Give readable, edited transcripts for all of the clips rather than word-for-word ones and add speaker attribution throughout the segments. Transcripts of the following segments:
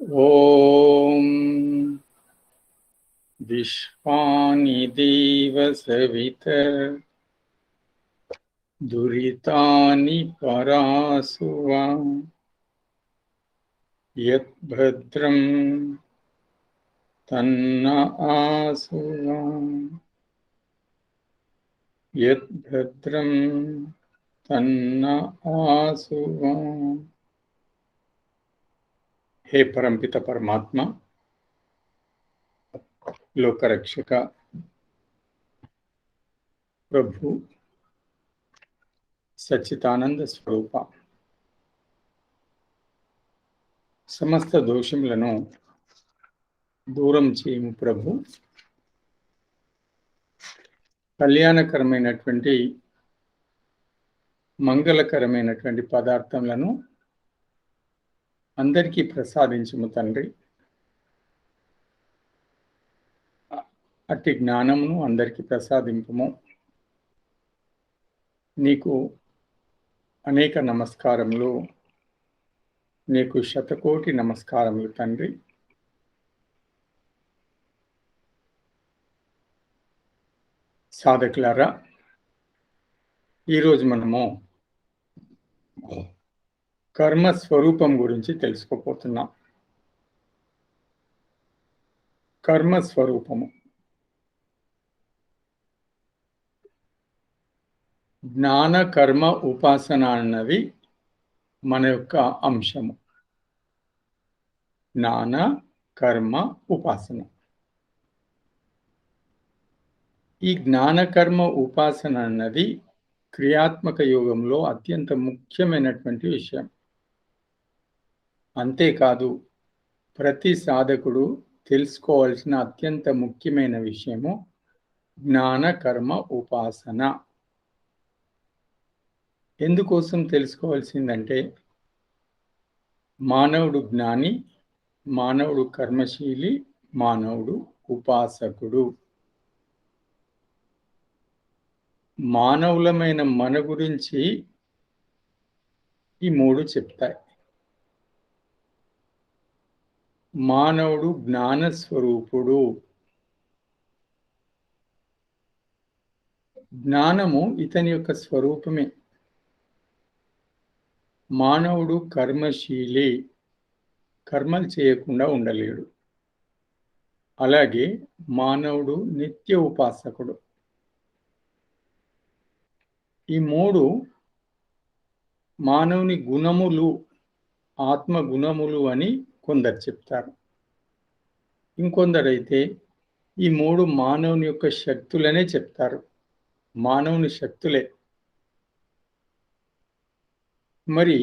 Speaker 1: ఓం విశ్వాని దేవ సవిత దురితాని పరాసువా యద్భద్రం తన్న ఆసువా యద్భద్రం తన్న ఆసువా. हे परमपित परमात्मा, लोकरक्षक प्रभु सच्चिदानंद स्वरूप, समस्त दोषములను దూరం చేయము ప్రభు. కళ్యాణకరమైనటువంటి మంగళకరమైనటువంటి పదార్థములను అందరికీ ప్రసాదించుము తండ్రి. అట్టి జ్ఞానమును అందరికీ ప్రసాదింపుము. నీకు అనేక నమస్కారములు, నీకు శతకోటి నమస్కారములు తండ్రి. సాధకులారా, ఈరోజు మనము కర్మ స్వరూపం గురించి తెలుసుకోపోతున్నాం. కర్మ స్వరూపము జ్ఞాన కర్మ ఉపాసన అన్నది మన యొక్క అంశము. జ్ఞాన కర్మ ఉపాసన. ఈ జ్ఞాన కర్మ ఉపాసన అన్నది క్రియాత్మక యోగంలో అత్యంత ముఖ్యమైనటువంటి విషయం. అంతేకాదు, ప్రతి సాధకుడు తెలుసుకోవాల్సిన అత్యంత ముఖ్యమైన విషయము జ్ఞాన కర్మ ఉపాసన. ఎందుకోసం తెలుసుకోవాల్సిందంటే, మానవుడు జ్ఞాని, మానవుడు కర్మశీలి, మానవుడు ఉపాసకుడు. మానవులమైన మన గురించి ఈ మూడు చెప్తాయి. మానవుడు జ్ఞానస్వరూపుడు. జ్ఞానము ఇతని యొక్క స్వరూపమే. మానవుడు కర్మశీలి, కర్మలు చేయకుండా ఉండలేడు. అలాగే మానవుడు నిత్య ఉపాసకుడు. ఈ మూడు మానవుని గుణములు, ఆత్మ గుణములు అని కొందరు చెప్తారు. ఇంకొందరైతే ఈ మూడు మానవుని యొక్క శక్తులనే చెప్తారు. మానవుని శక్తులే. మరి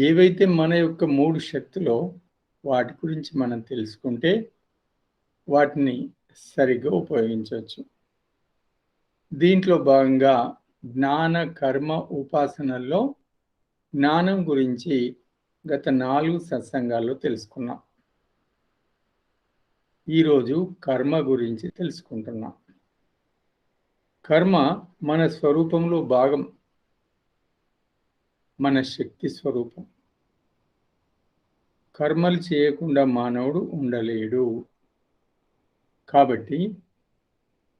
Speaker 1: ఏవైతే మన యొక్క మూడు శక్తులో వాటి గురించి మనం తెలుసుకుంటే వాటిని సరిగ్గా ఉపయోగించవచ్చు. దీంట్లో భాగంగా జ్ఞాన కర్మ ఉపాసనల్లో జ్ఞానం గురించి గత 4 సత్సంగాల్లో తెలుసుకున్నాం. ఈరోజు కర్మ గురించి తెలుసుకుంటున్నాం. కర్మ మన స్వరూపంలో భాగం, మన శక్తి స్వరూపం. కర్మలు చేయకుండా మానవుడు ఉండలేడు. కాబట్టి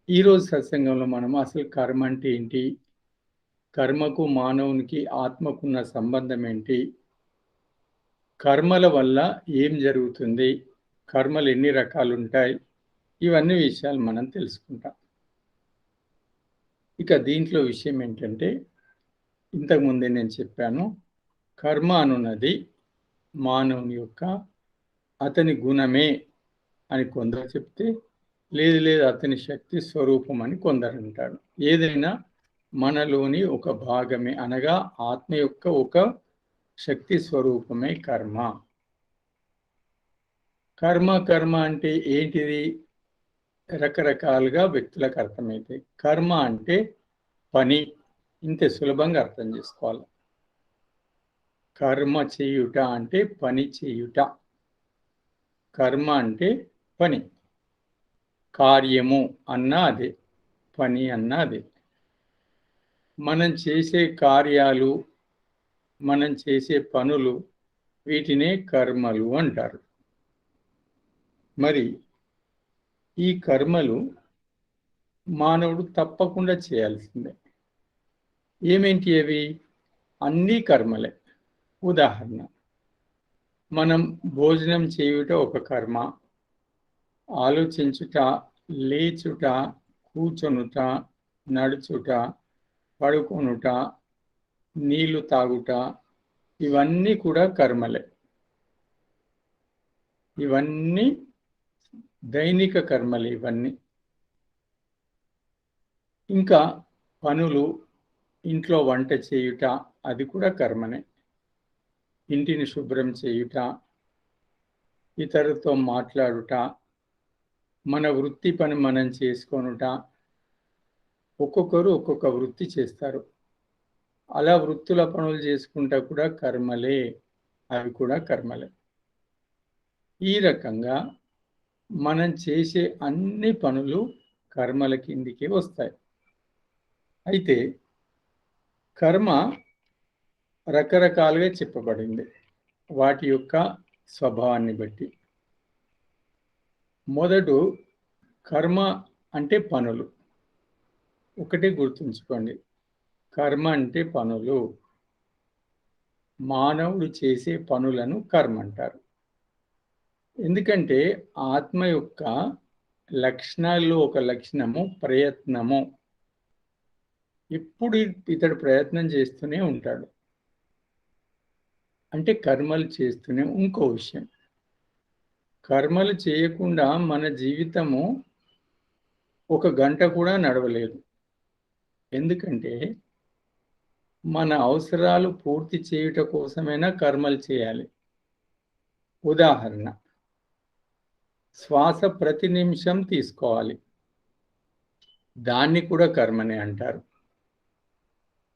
Speaker 1: ఈరోజు సత్సంగంలో మనం అసలు కర్మ అంటే ఏంటి, కర్మకు మానవునికి ఆత్మకున్న సంబంధం ఏంటి, కర్మల వల్ల ఏం జరుగుతుంది, కర్మలు ఎన్ని రకాలు ఉంటాయి, ఇవన్నీ విషయాలు మనం తెలుసుకుంటాం. ఇక దీంట్లో విషయం ఏంటంటే, ఇంతకుముందే నేను చెప్పాను, కర్మ అనున్నది మానవుని యొక్క అతని గుణమే అని కొందరు చెప్తే, లేదు అతని శక్తి స్వరూపం అని కొందరు అంటారు. ఏదైనా మనలోని ఒక భాగమే, అనగా ఆత్మ యొక్క ఒక శక్తి స్వరూపమే కర్మ. కర్మ అంటే ఏంటిది? రకరకాలుగా వ్యక్తులకు అర్థమైతే, కర్మ అంటే పని. ఇంత సులభంగా అర్థం చేసుకోవాలి. కర్మ చేయుట అంటే పని చేయుట. కర్మ అంటే పని. కార్యము అన్నా అదే, పని అన్నా అదే. మనం చేసే కార్యాలు, మనం చేసే పనులు, వీటినే కర్మలు అంటారు. మరి ఈ కర్మలు మానవుడు తప్పకుండా చేయాల్సిందే. ఏమేంటి అవి? అన్నీ కర్మలే. ఉదాహరణ, మనం భోజనం చేయుట ఒక కర్మ, ఆలోచించుట, లేచుట, కూర్చొనుట, నడుచుట, పడుకొనుట, నీళ్లు తాగుట, ఇవన్నీ కూడా కర్మలే. ఇవన్నీ దైనిక కర్మలు. ఇవన్నీ ఇంకా పనులు, ఇంట్లో వంట చేయుట, అది కూడా కర్మనే. ఇంటిని శుభ్రం చేయుట, ఇతరులతో మాట్లాడుట, మన వృత్తి పని మనం చేసుకొనుట. ఒక్కొక్కరు ఒక్కొక్క వృత్తి చేస్తారు. అలా వృత్తుల పనులు చేసుకుంటా కూడా కర్మలే. అవి కూడా కర్మలే. ఈ రకంగా మనం చేసే అన్ని పనులు కర్మల కిందికి వస్తాయి. అయితే కర్మ రకరకాలుగా చెప్పబడింది, వాటి యొక్క స్వభావాన్ని బట్టి. మొదట కర్మ అంటే పనులు. ఒకటే గుర్తుంచుకోండి, కర్మ అంటే పనులు. మానవుడు చేసే పనులను కర్మ అంటారు. ఎందుకంటే ఆత్మ యొక్క లక్షణాల్లో ఒక లక్షణము ప్రయత్నము. ఇప్పుడు ఇతడు ప్రయత్నం చేస్తూనే ఉంటాడు. అంటే కర్మలు చేస్తూనే. ఇంకో విషయం, కర్మలు చేయకుండా మన జీవితము ఒక గంట కూడా నడవలేదు. ఎందుకంటే మన అవసరాలు పూర్తి చేయుట కోసమైనా కర్మలు చేయాలి. ఉదాహరణ, శ్వాస ప్రతి నిమిషం తీసుకోవాలి, దాన్ని కూడా కర్మనే అంటారు.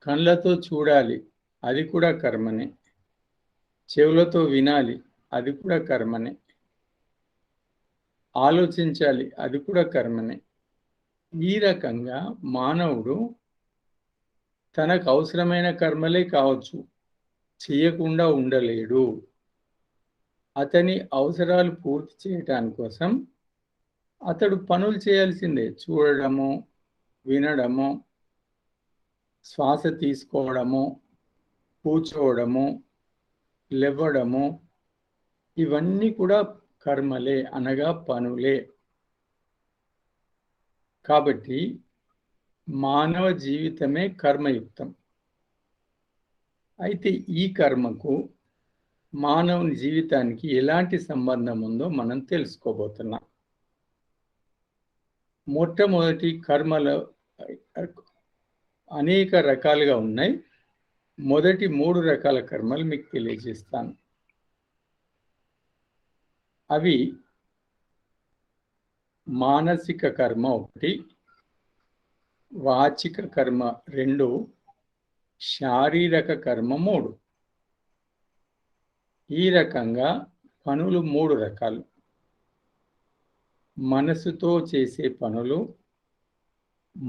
Speaker 1: కళ్ళతో చూడాలి, అది కూడా కర్మనే. చెవులతో వినాలి, అది కూడా కర్మనే. ఆలోచించాలి, అది కూడా కర్మనే. ఈ రకంగా మానవుడు తనకు అవసరమైన కర్మలే కావచ్చు, చేయకుండా ఉండలేడు. అతని అవసరాలు పూర్తి చేయటాని కోసం అతడు పనులు చేయాల్సిందే. చూడడము, వినడము, శ్వాస తీసుకోవడము, కూర్చోవడము, లేవడము, ఇవన్నీ కూడా కర్మలే, అనగా పనులే. కాబట్టి మానవ జీవితమే కర్మయుక్తం. అయితే ఈ కర్మకు మానవుని జీవితానికి ఎలాంటి సంబంధం ఉందో మనం తెలుసుకోబోతున్నాం. మొట్టమొదటి, కర్మలు అనేక రకాలుగా ఉన్నాయి. మొదటి 3 రకాల కర్మలు మీకు తెలియజేస్తాను. అవి మానసిక కర్మ 1, వాచిక కర్మ 2, శారీరక కర్మ 3. ఈ రకంగా పనులు 3 రకాలు. మనసుతో చేసే పనులు,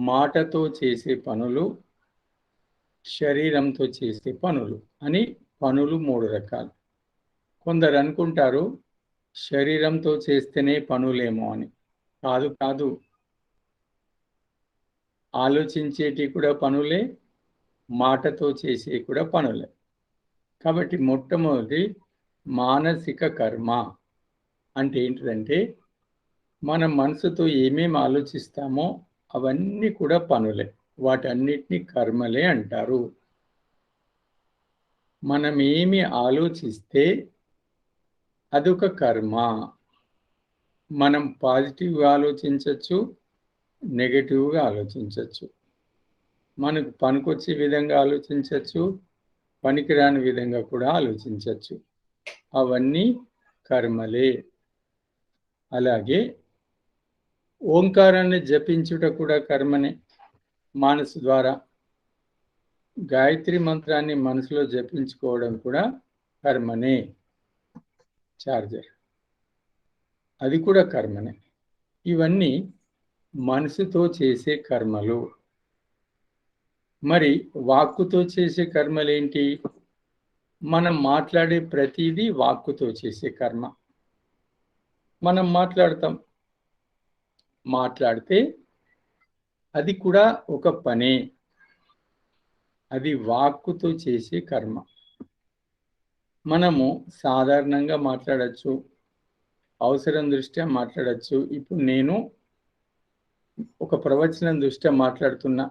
Speaker 1: మాటతో చేసే పనులు, శరీరంతో చేసే పనులు అని పనులు 3 రకాలు. కొందరు అనుకుంటారు శరీరంతో చేస్తేనే పనులేమో అని. కాదు కాదు, ఆలోచించేటి కూడా పనులే, మాటతో చేసే కూడా పనులే. కాబట్టి మొట్టమొదటి మానసిక కర్మ అంటే ఏంటిదంటే, మన మనసుతో ఏమేమి ఆలోచిస్తామో అవన్నీ కూడా పనులే, వాటన్నిటిని కర్మలే అంటారు. మనం ఏమి ఆలోచిస్తే అదొక కర్మ. మనం పాజిటివ్గా ఆలోచించవచ్చు, నెగటివ్గా ఆలోచించవచ్చు. మనకు పనికొచ్చే విధంగా ఆలోచించవచ్చు, పనికిరాని విధంగా కూడా ఆలోచించవచ్చు. అవన్నీ కర్మలే. అలాగే ఓంకారాన్ని జపించుట కూడా కర్మనే. మనసు ద్వారా గాయత్రి మంత్రాన్ని మనసులో జపించుకోవడం కూడా కర్మనే. చార్జర్, అది కూడా కర్మనే. ఇవన్నీ మనసుతో చేసే కర్మలు. మరి వాక్కుతో చేసే కర్మలేంటి? మనం మాట్లాడే ప్రతిదీ వాక్కుతో చేసే కర్మ. మనం మాట్లాడితే అది కూడా ఒక పనే. అది వాక్కుతో చేసే కర్మ. మనము సాధారణంగా మాట్లాడచ్చు, అవసరం దృష్ట్యా మాట్లాడచ్చు. ఇప్పుడు నేను ఒక ప్రవచనం దృష్ట్యా మాట్లాడుతున్నా,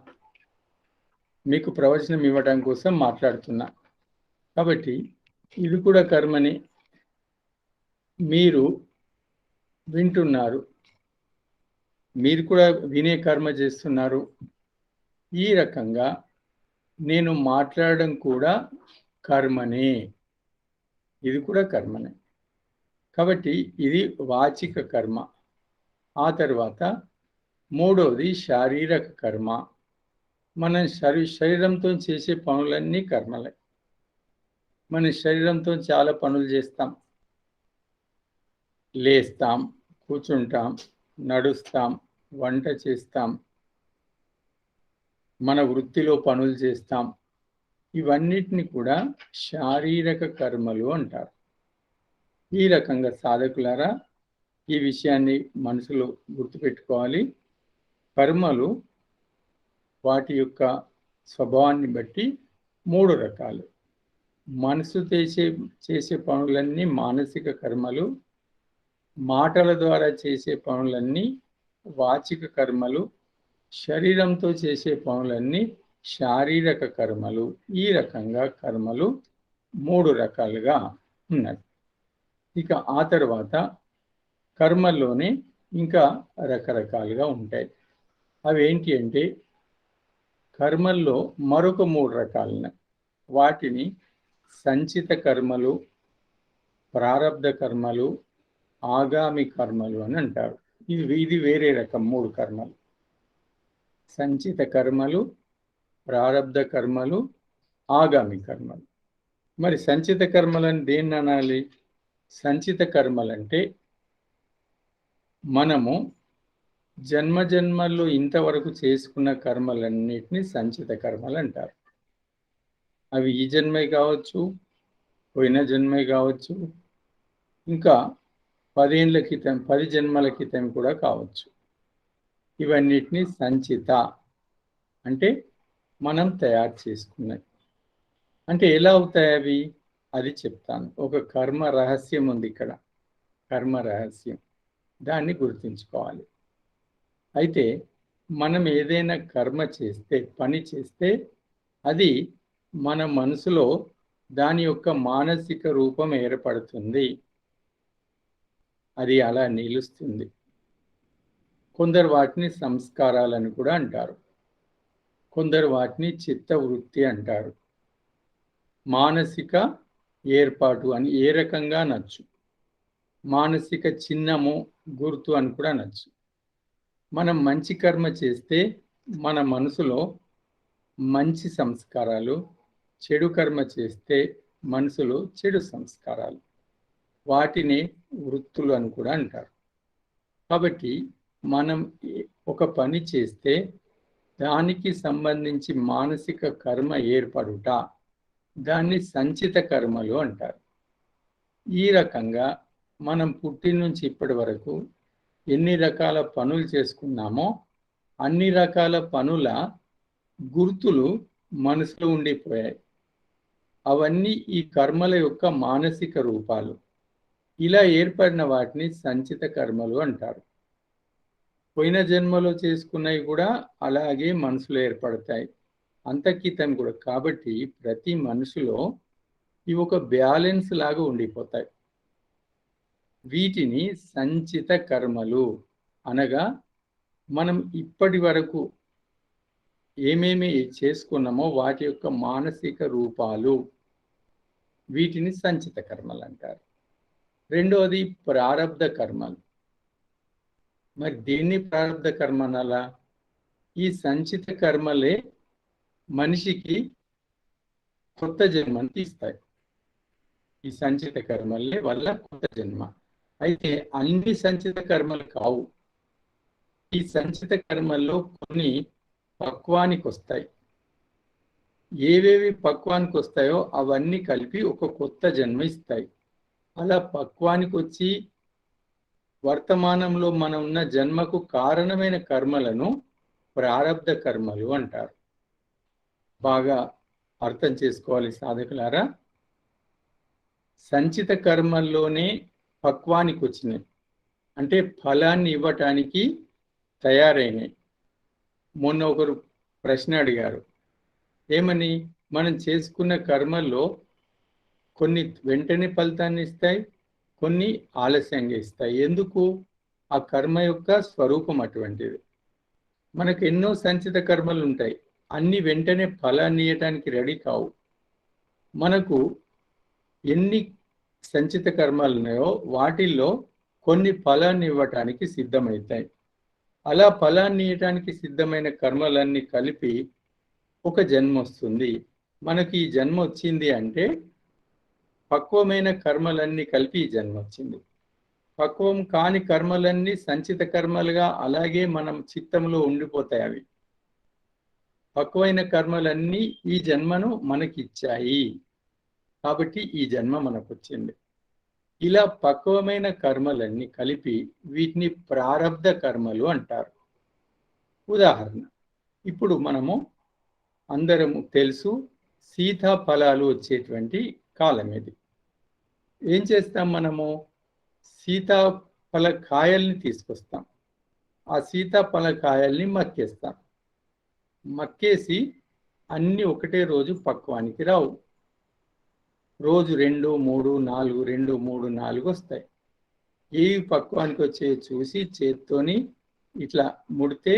Speaker 1: మీకు ప్రవచనం ఇవ్వడం కోసం మాట్లాడుతున్నా. కాబట్టి ఇది కూడా కర్మని. మీరు వింటున్నారు, మీరు కూడా వినే కర్మ చేస్తున్నారు. ఈ రకంగా నేను మాట్లాడడం కూడా కర్మనే, ఇది కూడా కర్మనే. కాబట్టి ఇది వాచిక కర్మ. ఆ తర్వాత మూడవది శారీరక కర్మ. మన శరీరంతో చేసే పనులన్నీ కర్మలే. మన శరీరంతో చాలా పనులు చేస్తాం. లేస్తాం, కూర్చుంటాం, నడుస్తాం, వంట చేస్తాం, మన వృత్తిలో పనులు చేస్తాం. ఇవన్నిటిని కూడా శారీరక కర్మలు అంటారు. ఈ రకంగా సాధకులారా ఈ విషయాన్ని మనసులో గుర్తుపెట్టుకోవాలి. కర్మలు వాటి యొక్క స్వభావాన్ని బట్టి 3 రకాలు. మనసు చేసే పనులన్నీ మానసిక కర్మలు, మాటల ద్వారా చేసే పనులన్నీ వాచిక కర్మలు, శరీరంతో చేసే పనులన్నీ శారీరక కర్మలు. ఈ రకంగా కర్మలు 3 రకాలుగా ఉన్నాయి. ఇక ఆ తర్వాత కర్మల్లోనే ఇంకా రకరకాలుగా ఉంటాయి. అవి ఏంటి అంటే కర్మల్లో మరొక 3 రకాలున్నాయి. వాటిని సంచిత కర్మలు, ప్రారబ్ధ కర్మలు, ఆగామి కర్మలు అని అంటారు. ఇది వేరే రకం 3 కర్మలు. సంచిత కర్మలు, ప్రారబ్ధ కర్మలు, ఆగామి కర్మలు. మరి సంచిత కర్మలను దేన్ని అనాలి? సంచిత కర్మలంటే మనము జన్మల్లో ఇంతవరకు చేసుకున్న కర్మలన్నిటినీ సంచిత కర్మలు అంటారు. అవి ఈ జన్మే కావచ్చు, పోయిన జన్మే కావచ్చు, ఇంకా 10 ఏళ్ల క్రితం 10 జన్మల క్రితం కూడా కావచ్చు. ఇవన్నిటినీ సంచిత అంటే మనం తయారు చేసుకున్నది. అంటే ఎలా అవుతాయి అవి? అది చెప్తాను. ఒక కర్మ రహస్యం ఉంది ఇక్కడ. కర్మ రహస్యం, దాన్ని గుర్తుంచుకోవాలి. అయితే మనం ఏదైనా కర్మ చేస్తే, పని చేస్తే అది మన మనసులో దాని యొక్క మానసిక రూపం ఏర్పడుతుంది. అది అలా నిలుస్తుంది. కొందరు వాటిని సంస్కారాలని కూడా అంటారు. కొందరు వాటిని చిత్తవృత్తి అంటారు. మానసిక ఏర్పాటు అని ఏ రకంగా అనొచ్చు. మానసిక చిహ్నము, గుర్తు అని కూడా అనొచ్చు. మనం మంచి కర్మ చేస్తే మన మనసులో మంచి సంస్కారాలు, చెడు కర్మ చేస్తే మనసులో చెడు సంస్కారాలు, వాటిని వృత్తులు అని కూడా అంటారు. కాబట్టి మనం ఒక పని చేస్తే దానికి సంబంధించి మానసిక కర్మ ఏర్పడుట, దాన్ని సంచిత కర్మలు అంటారు. ఈ రకంగా మనం పుట్టిన నుంచి ఇప్పటి వరకు ఎన్ని రకాల పనులు చేసుకున్నామో అన్ని రకాల పనుల గుర్తులు మనసులో ఉండిపోయాయి. అవన్నీ ఈ కర్మల యొక్క మానసిక రూపాలు. ఇలా ఏర్పడిన వాటిని సంచిత కర్మలు అంటారు. పోయిన జన్మలో చేసుకున్నవి కూడా అలాగే మనసులో ఏర్పడతాయి, అంతకితం కూడా. కాబట్టి ప్రతి మనిషిలో ఇవి ఒక బ్యాలెన్స్ లాగా ఉండిపోతాయి. వీటిని సంచిత కర్మలు అనగా మనం ఇప్పటి వరకు ఏమేమి చేసుకున్నామో వాటి యొక్క మానసిక రూపాలు, వీటిని సంచిత కర్మలు అంటారు. రెండవది ప్రారబ్ధ కర్మలు. మరి దేన్ని ప్రారబ్ధ కర్మ అనాలా? ఈ సంచిత కర్మలే మనిషికి కొత్త జన్మను తీస్తాయి. ఈ సంచిత కర్మలే వల్ల కొత్త జన్మ. అయితే అన్ని సంచిత కర్మలు కావు. ఈ సంచిత కర్మల్లో కొన్ని పక్వానికి వస్తాయి. ఏవేవి పక్వానికి వస్తాయో అవన్నీ కలిపి ఒక కొత్త జన్మ ఇస్తాయి. అలా పక్వానికి వచ్చి వర్తమానంలో మనం ఉన్న జన్మకు కారణమైన కర్మలను ప్రారబ్ధ కర్మలు అంటారు. బాగా అర్థం చేసుకోవాలి సాధకులారా. సంచిత కర్మల్లోనే పక్వానికి వచ్చినాయి, అంటే ఫలాన్ని ఇవ్వటానికి తయారైనాయి. మొన్న ఒకరు ప్రశ్న అడిగారు, ఏమని? మనం చేసుకున్న కర్మల్లో కొన్ని వెంటనే ఫలితాన్ని ఇస్తాయి, కొన్ని ఆలస్యంగా ఇస్తాయి. ఎందుకు? ఆ కర్మ యొక్క స్వరూపం అటువంటిది. మనకు ఎన్నో సంచిత కర్మలు ఉంటాయి, అన్ని వెంటనే ఫలాన్ని ఇవ్వటానికి రెడీ కావు. మనకు ఎన్ని సంచిత కర్మలు ఉన్నాయో వాటిల్లో కొన్ని ఫలాన్ని ఇవ్వటానికి సిద్ధమవుతాయి. అలా ఫలాన్ని ఇవ్వటానికి సిద్ధమైన కర్మలన్నీ కలిపి ఒక జన్మ వస్తుంది. మనకి ఈ జన్మ వచ్చింది అంటే పక్వమైన కర్మలన్నీ కలిపి ఈ జన్మ వచ్చింది. పక్వం కాని కర్మలన్నీ సంచిత కర్మలుగా అలాగే మనం చిత్తంలో ఉండిపోతాయి. అవి పక్వమైన కర్మలన్నీ ఈ జన్మను మనకిచ్చాయి కాబట్టి ఈ జన్మ మనకు వచ్చింది. ఇలా పక్వమైన కర్మలన్నీ కలిపి వీటిని ప్రారబ్ధ కర్మలు అంటారు. ఉదాహరణ, ఇప్పుడు మనము అందరము తెలుసు, సీతాఫలాలు వచ్చేటువంటి కాలం ఇది. ఏం చేస్తాం? మనము సీతాఫల కాయల్ని తీసుకొస్తాం, ఆ సీతాఫల కాయల్ని మక్కేస్తాం. మక్కేసి అన్ని ఒకటే రోజు పక్వానికి రావు. రోజు 2, 3, 4, 2, 3, 4 వస్తాయి. ఏవి పక్వానికి వచ్చే చూసి చేత్తోని ఇట్లా ముడితే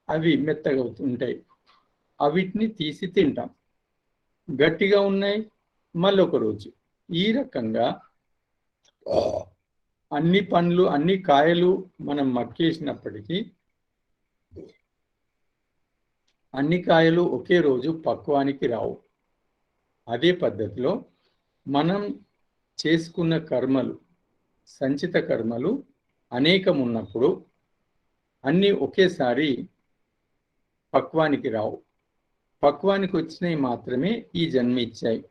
Speaker 1: అవి మెత్తగా ఉంటాయి. అవిటిని తీసి తింటాం. గట్టిగా ఉన్నాయి మళ్ళొక రోజు. ఈ రకంగా అన్ని పండ్లు అన్ని కాయలు మనం మక్కేసినప్పటికీ అన్ని కాయలు ఒకే రోజు పక్వానికి రావు. అదే పద్ధతిలో మనం చేసుకున్న కర్మలు, సంచిత కర్మలు అనేకం ఉన్నప్పుడు అన్నీ ఒకేసారి పక్వానికి రావు. పక్వానికి వచ్చినవి మాత్రమే ఈ జన్మ ఇచ్చాయి.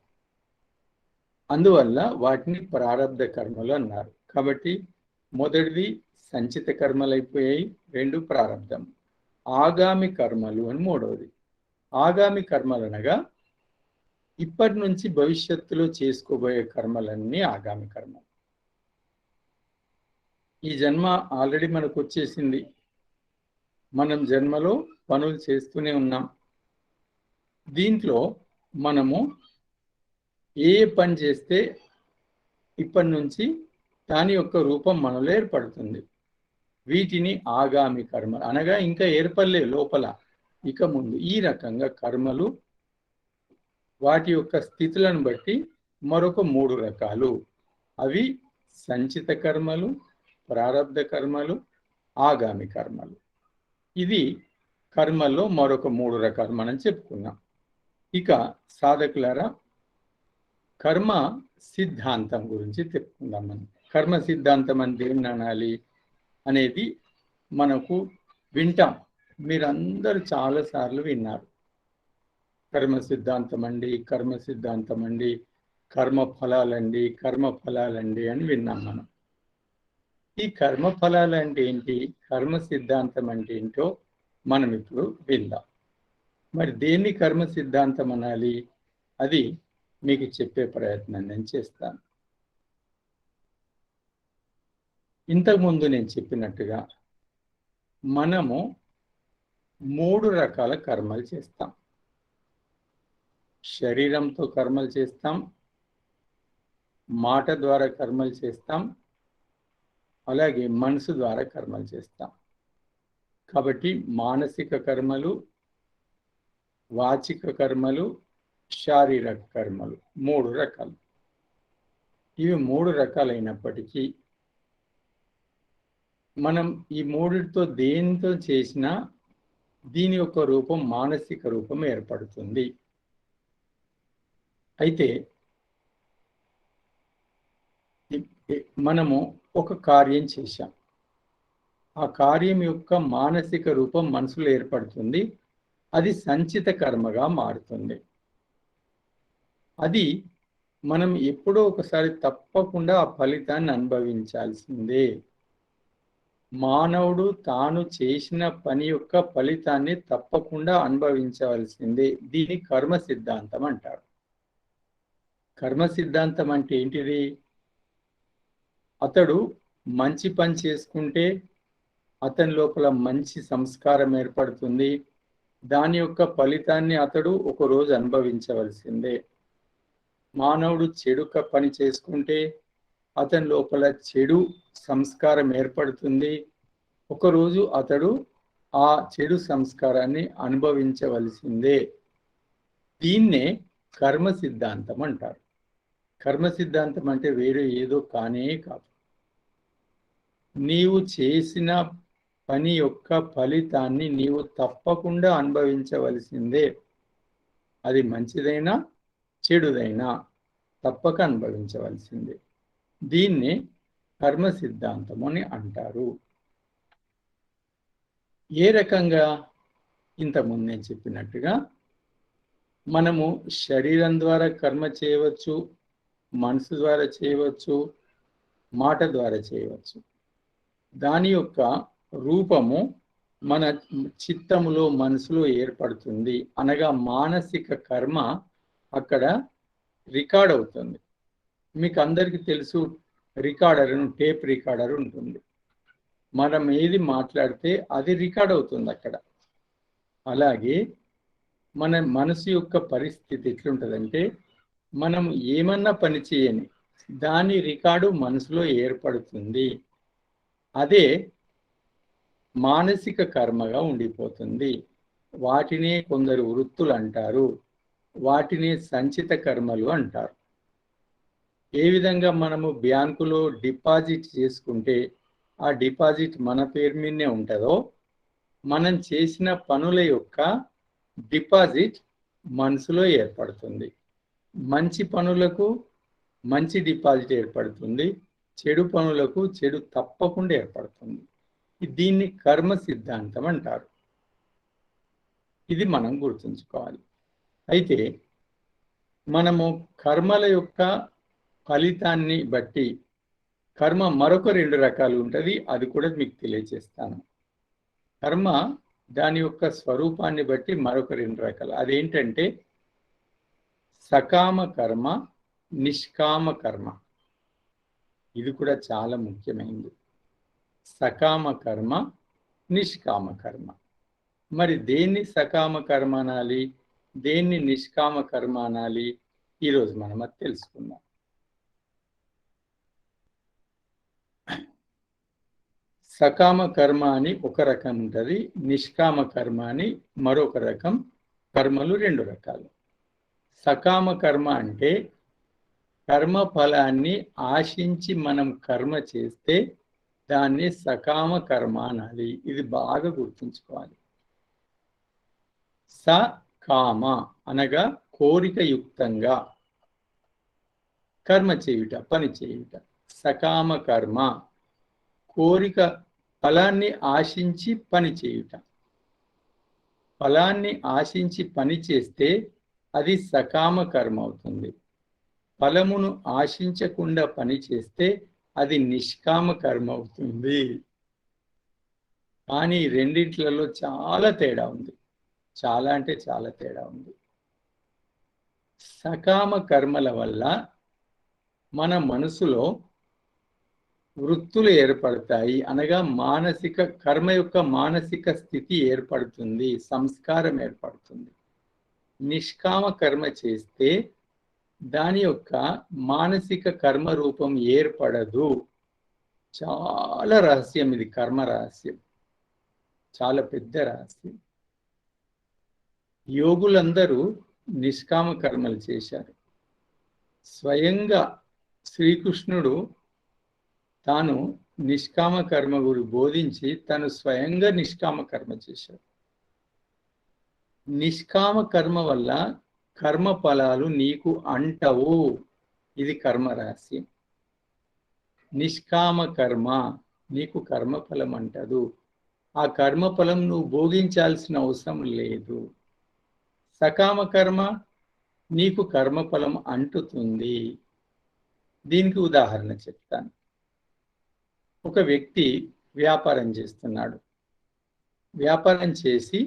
Speaker 1: అందువల్ల వాటిని ప్రారబ్ధ కర్మలు అన్నారు. కాబట్టి మొదటిది సంచిత కర్మలు అయిపోయాయి, 2 ప్రారబ్ధం. ఆగామి కర్మలు అని మూడవది. ఆగామి కర్మలు అనగా ఇప్పటి నుంచి భవిష్యత్తులో చేసుకోబోయే కర్మలన్నీ ఆగామి కర్మలు. ఈ జన్మ ఆల్రెడీ మనకు వచ్చేసింది. మనం జన్మలో పనులు చేస్తూనే ఉన్నాం. దీంట్లో మనము ఏ పని చేస్తే ఇప్పటి నుంచి దాని యొక్క రూపం మనలో ఏర్పడుతుంది. వీటిని ఆగామి కర్మ అనగా ఇంకా ఏర్పడలే లోపల, ఇక ముందు. ఈ రకంగా కర్మలు వాటి యొక్క స్థితులను బట్టి మరొక 3 రకాలు. అవి సంచిత కర్మలు, ప్రారబ్ధ కర్మలు, ఆగామి కర్మలు. ఇది కర్మల్లో మరొక 3 రకాలు మనం చెప్పుకున్నాం. ఇక సాధకులారా, కర్మ సిద్ధాంతం గురించి చెప్పుకుందాం. మనం కర్మ సిద్ధాంతం అంటే ఏం అనాలి అనేది మనకు వింటాం. మీరందరూ చాలాసార్లు విన్నారు. కర్మ సిద్ధాంతం అండి, కర్మ సిద్ధాంతం అండి, కర్మ ఫలాలండి, కర్మ ఫలాలండి అని విన్నాం మనం. ఈ కర్మ ఫలాలు అంటే ఏంటి, కర్మ సిద్ధాంతం అంటే ఏంటో మనం ఇప్పుడు విందాం. మరి దేన్ని కర్మ సిద్ధాంతం అనాలి, అది మీకు చెప్పే ప్రయత్నం నేను చేస్తాను. ఇంతకుముందు నేను చెప్పినట్టుగా మనము 3 రకాల కర్మలు చేస్తాం. శరీరంతో కర్మలు చేస్తాం, మాట ద్వారా కర్మలు చేస్తాం, అలాగే మనసు ద్వారా కర్మలు చేస్తాం. కాబట్టి మానసిక కర్మలు, వాచిక కర్మలు, శారీరక కర్మలు 3 రకాలు. ఇవి 3 రకాలైనప్పటికీ మనం ఈ 3తో దేనితో చేసినా దీని యొక్క రూపం మానసిక రూపం ఏర్పడుతుంది. అయితే మనము ఒక కార్యం చేశాం, ఆ కార్యం యొక్క మానసిక రూపం మనసులో ఏర్పడుతుంది. అది సంచిత కర్మగా మారుతుంది. అది మనం ఎప్పుడో ఒకసారి తప్పకుండా ఆ ఫలితాన్ని అనుభవించాల్సిందే. మానవుడు తాను చేసిన పని యొక్క ఫలితాన్ని తప్పకుండా అనుభవించవలసిందే. దీని కర్మ సిద్ధాంతం అంటారు. కర్మ సిద్ధాంతం అంటే ఏంటిది? అతడు మంచి పని చేసుకుంటే అతని లోపల మంచి సంస్కారం ఏర్పడుతుంది. దాని యొక్క ఫలితాన్ని అతడు ఒకరోజు అనుభవించవలసిందే. మానవుడు చెడు పని చేసుకుంటే అతని లోపల చెడు సంస్కారం ఏర్పడుతుంది. ఒకరోజు అతడు ఆ చెడు సంస్కారాన్ని అనుభవించవలసిందే. దీన్నే కర్మ సిద్ధాంతం అంటారు. కర్మ సిద్ధాంతం అంటే వేరే ఏదో కానే కాదు. నీవు చేసిన పని యొక్క ఫలితాన్ని నీవు తప్పకుండా అనుభవించవలసిందే. అది మంచిదైనా చెడుదైనా తప్పక అనుభవించవలసిందే. దీన్ని కర్మ సిద్ధాంతం అని అంటారు. ఏ రకంగా? ఇంతకుముందు నేను చెప్పినట్టుగా మనము శరీరం ద్వారా కర్మ చేయవచ్చు, మనసు ద్వారా చేయవచ్చు, మాట ద్వారా చేయవచ్చు. దాని యొక్క రూపము మన చిత్తములో మనసులో ఏర్పడుతుంది. అనగా మానసిక కర్మ అక్కడ రికార్డ్ అవుతుంది. మీకు అందరికీ తెలుసు, టేప్ రికార్డర్ ఉంటుంది. మనం ఏది మాట్లాడితే అది రికార్డ్ అవుతుంది అక్కడ. అలాగే మన మనసు యొక్క పరిస్థితి ఎట్లుంటుందంటే, మనం ఏమన్నా పని చేయని దాని రికార్డు మనసులో ఏర్పడుతుంది. అదే మానసిక కర్మగా ఉండిపోతుంది. వాటినే కొందరు వృత్తులు అంటారు, వాటిని సంచిత కర్మలు అంటారు. ఏ విధంగా మనము బ్యాంకులో డిపాజిట్ చేసుకుంటే ఆ డిపాజిట్ మన పేరు మీదనే ఉంటుందో, మనం చేసిన పనుల యొక్క డిపాజిట్ మనసులో ఏర్పడుతుంది. మంచి పనులకు మంచి డిపాజిట్ ఏర్పడుతుంది, చెడు పనులకు చెడు తప్పకుండా ఏర్పడుతుంది. దీన్ని కర్మ సిద్ధాంతం అంటారు. ఇది మనం గుర్తుంచుకోవాలి. అయితే మనము కర్మల యొక్క ఫలితాన్ని బట్టి కర్మ మరొక 2 రకాలు ఉంటుంది. అది కూడా మీకు తెలియజేస్తాను. కర్మ దాని యొక్క స్వరూపాన్ని బట్టి మరొక 2 రకాలు. అదేంటంటే సకామ కర్మ, నిష్కామ కర్మ. ఇది కూడా చాలా ముఖ్యమైనది. సకామ కర్మ, నిష్కామ కర్మ. మరి దేన్ని సకామ కర్మ అనాలి, దేన్ని నిష్కామ కర్మ అనాలి? ఈరోజు మనం అది తెలుసుకుందాం. సకామ కర్మ అని ఒక రకం ఉంటుంది, నిష్కామ కర్మ అని మరొక రకం. కర్మలు 2 రకాలు. సకామ కర్మ అంటే కర్మ ఫలాన్ని ఆశించి మనం కర్మ చేస్తే దాన్ని సకామ కర్మ అనాలి. ఇది బాగా గుర్తుంచుకోవాలి. సకామ అనగా కోరికయుక్తంగా కర్మ చేయుట, పని చేయుట. సకామ కర్మ కోరిక, ఫలాన్ని ఆశించి పని చేయుట. ఫలాన్ని ఆశించి పని చేస్తే అది సకామ కర్మ అవుతుంది. ఫలమును ఆశించకుండా పని చేస్తే అది నిష్కామ కర్మ అవుతుంది. కానీ రెండింట్లలో చాలా తేడా ఉంది. చాలా అంటే చాలా తేడా ఉంది. సకామ కర్మల వల్ల మన మనసులో వృత్తులు ఏర్పడతాయి. అనగా మానసిక కర్మ యొక్క మానసిక స్థితి ఏర్పడుతుంది, సంస్కారం ఏర్పడుతుంది. నిష్కామ కర్మ చేస్తే దాని యొక్క మానసిక కర్మ రూపం ఏర్పడదు. చాలా రహస్యం ఇది, కర్మ రహస్యం, చాలా పెద్ద రహస్యం. యోగులందరూ నిష్కామ కర్మలు చేశారు. స్వయంగా శ్రీకృష్ణుడు తాను నిష్కామ కర్మ గురి బోధించి తను స్వయంగా నిష్కామ కర్మ చేశాడు. నిష్కామ కర్మ వల్ల కర్మ ఫలాలు నీకు అంటవు. ఇది కర్మ రహస్యం. నిష్కామ కర్మ నీకు కర్మఫలం అంటదు. ఆ కర్మఫలం నువ్వు భోగించాల్సిన అవసరం లేదు. సకామ కర్మ నీకు కర్మఫలం అంటుతుంది. దీనికి ఉదాహరణ చెప్తాను. ఒక వ్యక్తి వ్యాపారం చేస్తున్నాడు. వ్యాపారం చేసి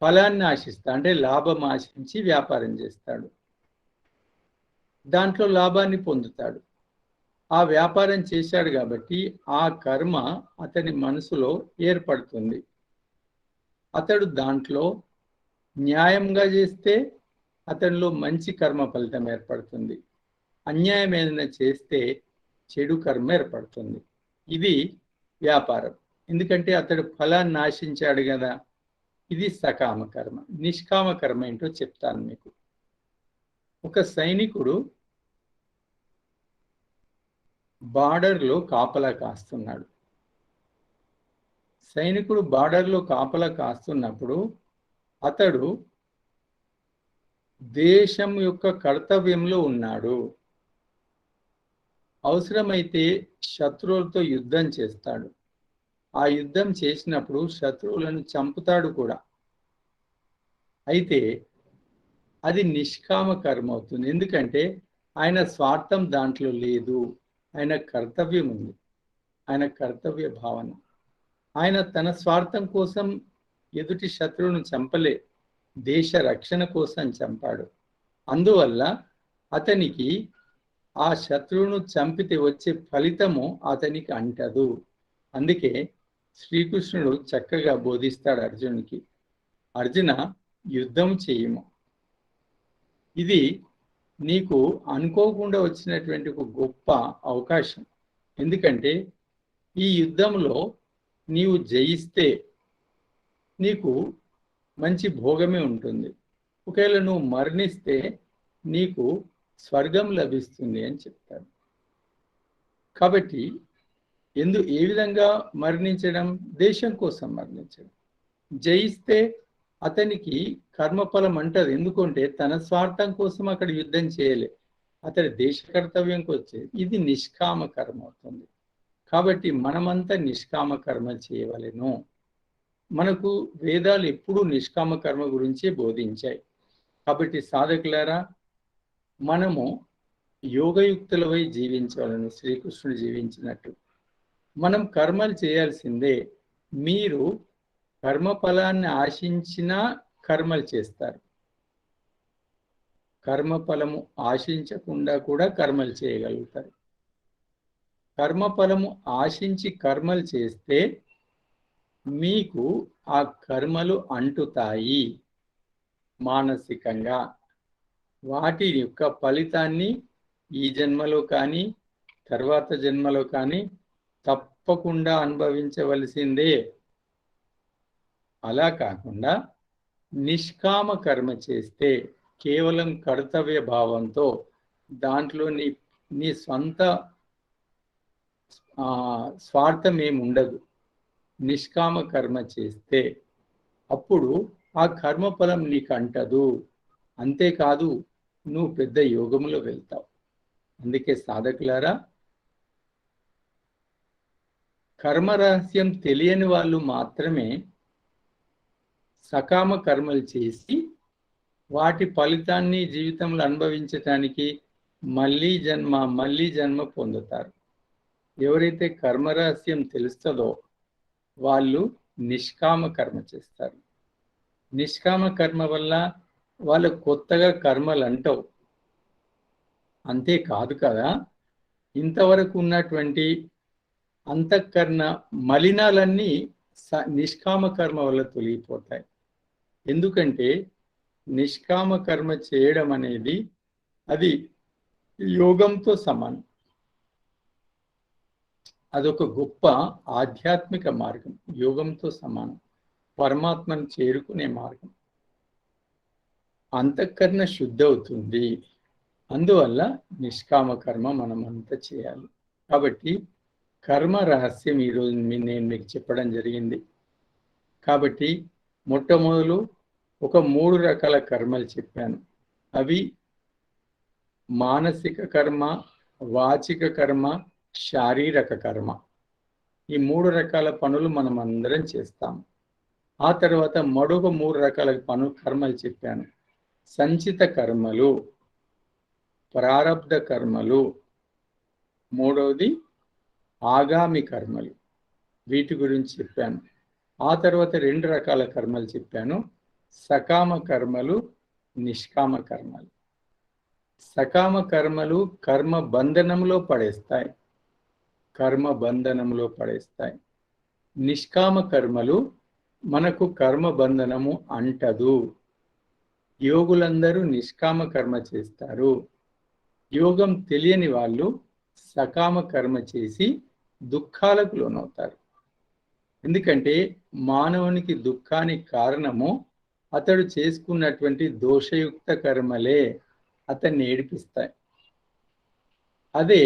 Speaker 1: ఫలాన్ని ఆశిస్తా అంటే లాభం ఆశించి వ్యాపారం చేస్తాడు. దాంట్లో లాభాన్ని పొందుతాడు. ఆ వ్యాపారం చేశాడు కాబట్టి ఆ కర్మ అతని మనసులో ఏర్పడుతుంది. అతడు దాంట్లో న్యాయంగా చేస్తే అతనిలో మంచి కర్మ ఫలితం ఏర్పడుతుంది. అన్యాయం ఏదైనా చేస్తే చెడు కర్మ ఏర్పడుతుంది. ఇది వ్యాపారం. ఎందుకంటే అతడు ఫలాన్ని ఆశించాడు కదా. ఇది సకామ కర్మ. నిష్కామ కర్మ ఏంటో చెప్తాను మీకు. ఒక సైనికుడు బార్డర్లో కాపలా కాస్తున్నాడు. సైనికుడు బార్డర్లో కాపలా కాస్తున్నప్పుడు అతడు దేశం యొక్క కర్తవ్యంలో ఉన్నాడు. అవసరమైతే శత్రువులతో యుద్ధం చేస్తాడు. ఆ యుద్ధం చేసినప్పుడు శత్రువులను చంపుతాడు కూడా. అయితే అది నిష్కామ కర్మ అవుతుంది. ఎందుకంటే ఆయన స్వార్థం దాంట్లో లేదు. ఆయన కర్తవ్యం ఉంది. ఆయన కర్తవ్య భావన. ఆయన తన స్వార్థం కోసం ఎదుటి శత్రువును చంపలే, దేశ రక్షణ కోసం చంపాడు. అందువల్ల అతనికి ఆ శత్రువును చంపితే వచ్చే ఫలితము అతనికి అంటదు. అందుకే శ్రీకృష్ణుడు చక్కగా బోధిస్తాడు అర్జునుడికి, అర్జున యుద్ధం చేయము. ఇది నీకు అనుకోకుండా వచ్చినటువంటి ఒక గొప్ప అవకాశం. ఎందుకంటే ఈ యుద్ధంలో నీవు జయిస్తే నీకు మంచి భోగమే ఉంటుంది. ఒకవేళ నువ్వు మరణిస్తే నీకు స్వర్గం లభిస్తుంది అని చెప్తాడు. కాబట్టి ఏ విధంగా మరణించడం? దేశం కోసం మరణించడం. జయిస్తే అతనికి కర్మఫలం అంటది. ఎందుకంటే తన స్వార్థం కోసం అక్కడ యుద్ధం చేయలే, అతడి దేశ కర్తవ్యంకి వచ్చేది. ఇది నిష్కామ కర్మ అవుతుంది. కాబట్టి మనమంతా నిష్కామ కర్మ చేయవలెను. మనకు వేదాలు ఎప్పుడూ నిష్కామ కర్మ గురించే బోధించాయి. కాబట్టి సాధకులారా, మనము యోగయుక్తులపై జీవించాలని శ్రీకృష్ణుడు జీవించినట్టు మనం కర్మలు చేయాల్సిందే. మీరు కర్మఫలాన్ని ఆశించినా కర్మలు చేస్తారు. కర్మఫలము ఆశించకుండా కూడా కర్మలు చేయగలుగుతారు. కర్మఫలము ఆశించి కర్మలు చేస్తే మీకు ఆ కర్మలు అంటుతాయి మానసికంగా. వాటి యొక్క ఫలితాన్ని ఈ జన్మలో కానీ తర్వాత జన్మలో కానీ తప్పకుండా అనుభవించవలసిందే. అలా కాకుండా నిష్కామ కర్మ చేస్తే కేవలం కర్తవ్య భావంతో దాంట్లో నీ సొంత స్వార్థం ఏమి ఉండదు. నిష్కామ కర్మ చేస్తే అప్పుడు ఆ కర్మఫలం నీకు అంటదు. అంతేకాదు, నువ్వు పెద్ద యోగంలో వెళ్తావు. అందుకే సాధకులారా, కర్మ రహస్యం తెలియని వాళ్ళు మాత్రమే సకామ కర్మలు చేసి వాటి ఫలితాన్ని జీవితంలో అనుభవించటానికి మళ్ళీ జన్మ పొందుతారు. ఎవరైతే కర్మ రహస్యం తెలుస్తుందో వాళ్ళు నిష్కామ కర్మ చేస్తారు. నిష్కామ కర్మ వల్ల వాళ్ళు కొత్తగా కర్మలు అంటవు. అంతేకాదు కదా, ఇంతవరకు ఉన్నటువంటి అంతఃకరణ మలినాలన్నీ నిష్కామ కర్మ వల్ల తొలగిపోతాయి. ఎందుకంటే నిష్కామ కర్మ చేయడం అనేది అది యోగంతో సమానం. అదొక గొప్ప ఆధ్యాత్మిక మార్గం. యోగంతో సమానం, పరమాత్మను చేరుకునే మార్గం. అంతఃకరణ శుద్ధి అవుతుంది. అందువల్ల నిష్కామ కర్మ మనం అంతా చేయాలి. కాబట్టి కర్మ రహస్యం ఈరోజు నేను మీకు చెప్పడం జరిగింది. కాబట్టి మొట్టమొదలు ఒక 3 రకాల కర్మలు చెప్పాను. అవి మానసిక కర్మ, వాచిక కర్మ, శారీరక కర్మ. ఈ 3 రకాల పనులు మనం అందరం చేస్తాం. ఆ తర్వాత మరొక 3 రకాల కర్మలు చెప్పాను. సంచిత కర్మలు, ప్రారబ్ధ కర్మలు, మూడవది ఆగామి కర్మలు. వీటి గురించి చెప్పాను. ఆ తర్వాత 2 రకాల కర్మలు చెప్పాను. సకామ కర్మలు, నిష్కామ కర్మలు. సకామ కర్మలు కర్మ బంధనంలో పడేస్తాయి. నిష్కామ కర్మలు మనకు కర్మ బంధనము అంటదు. యోగులందరూ నిష్కామ కర్మ చేస్తారు. యోగం తెలియని వాళ్ళు సకామ కర్మ చేసి దుఃఖాలకు లోనవుతారు. ఎందుకంటే మానవునికి దుఃఖానికి కారణము అతడు చేసుకున్నటువంటి దోషయుక్త కర్మలే అతన్ని ఏడిపిస్తాయి. అదే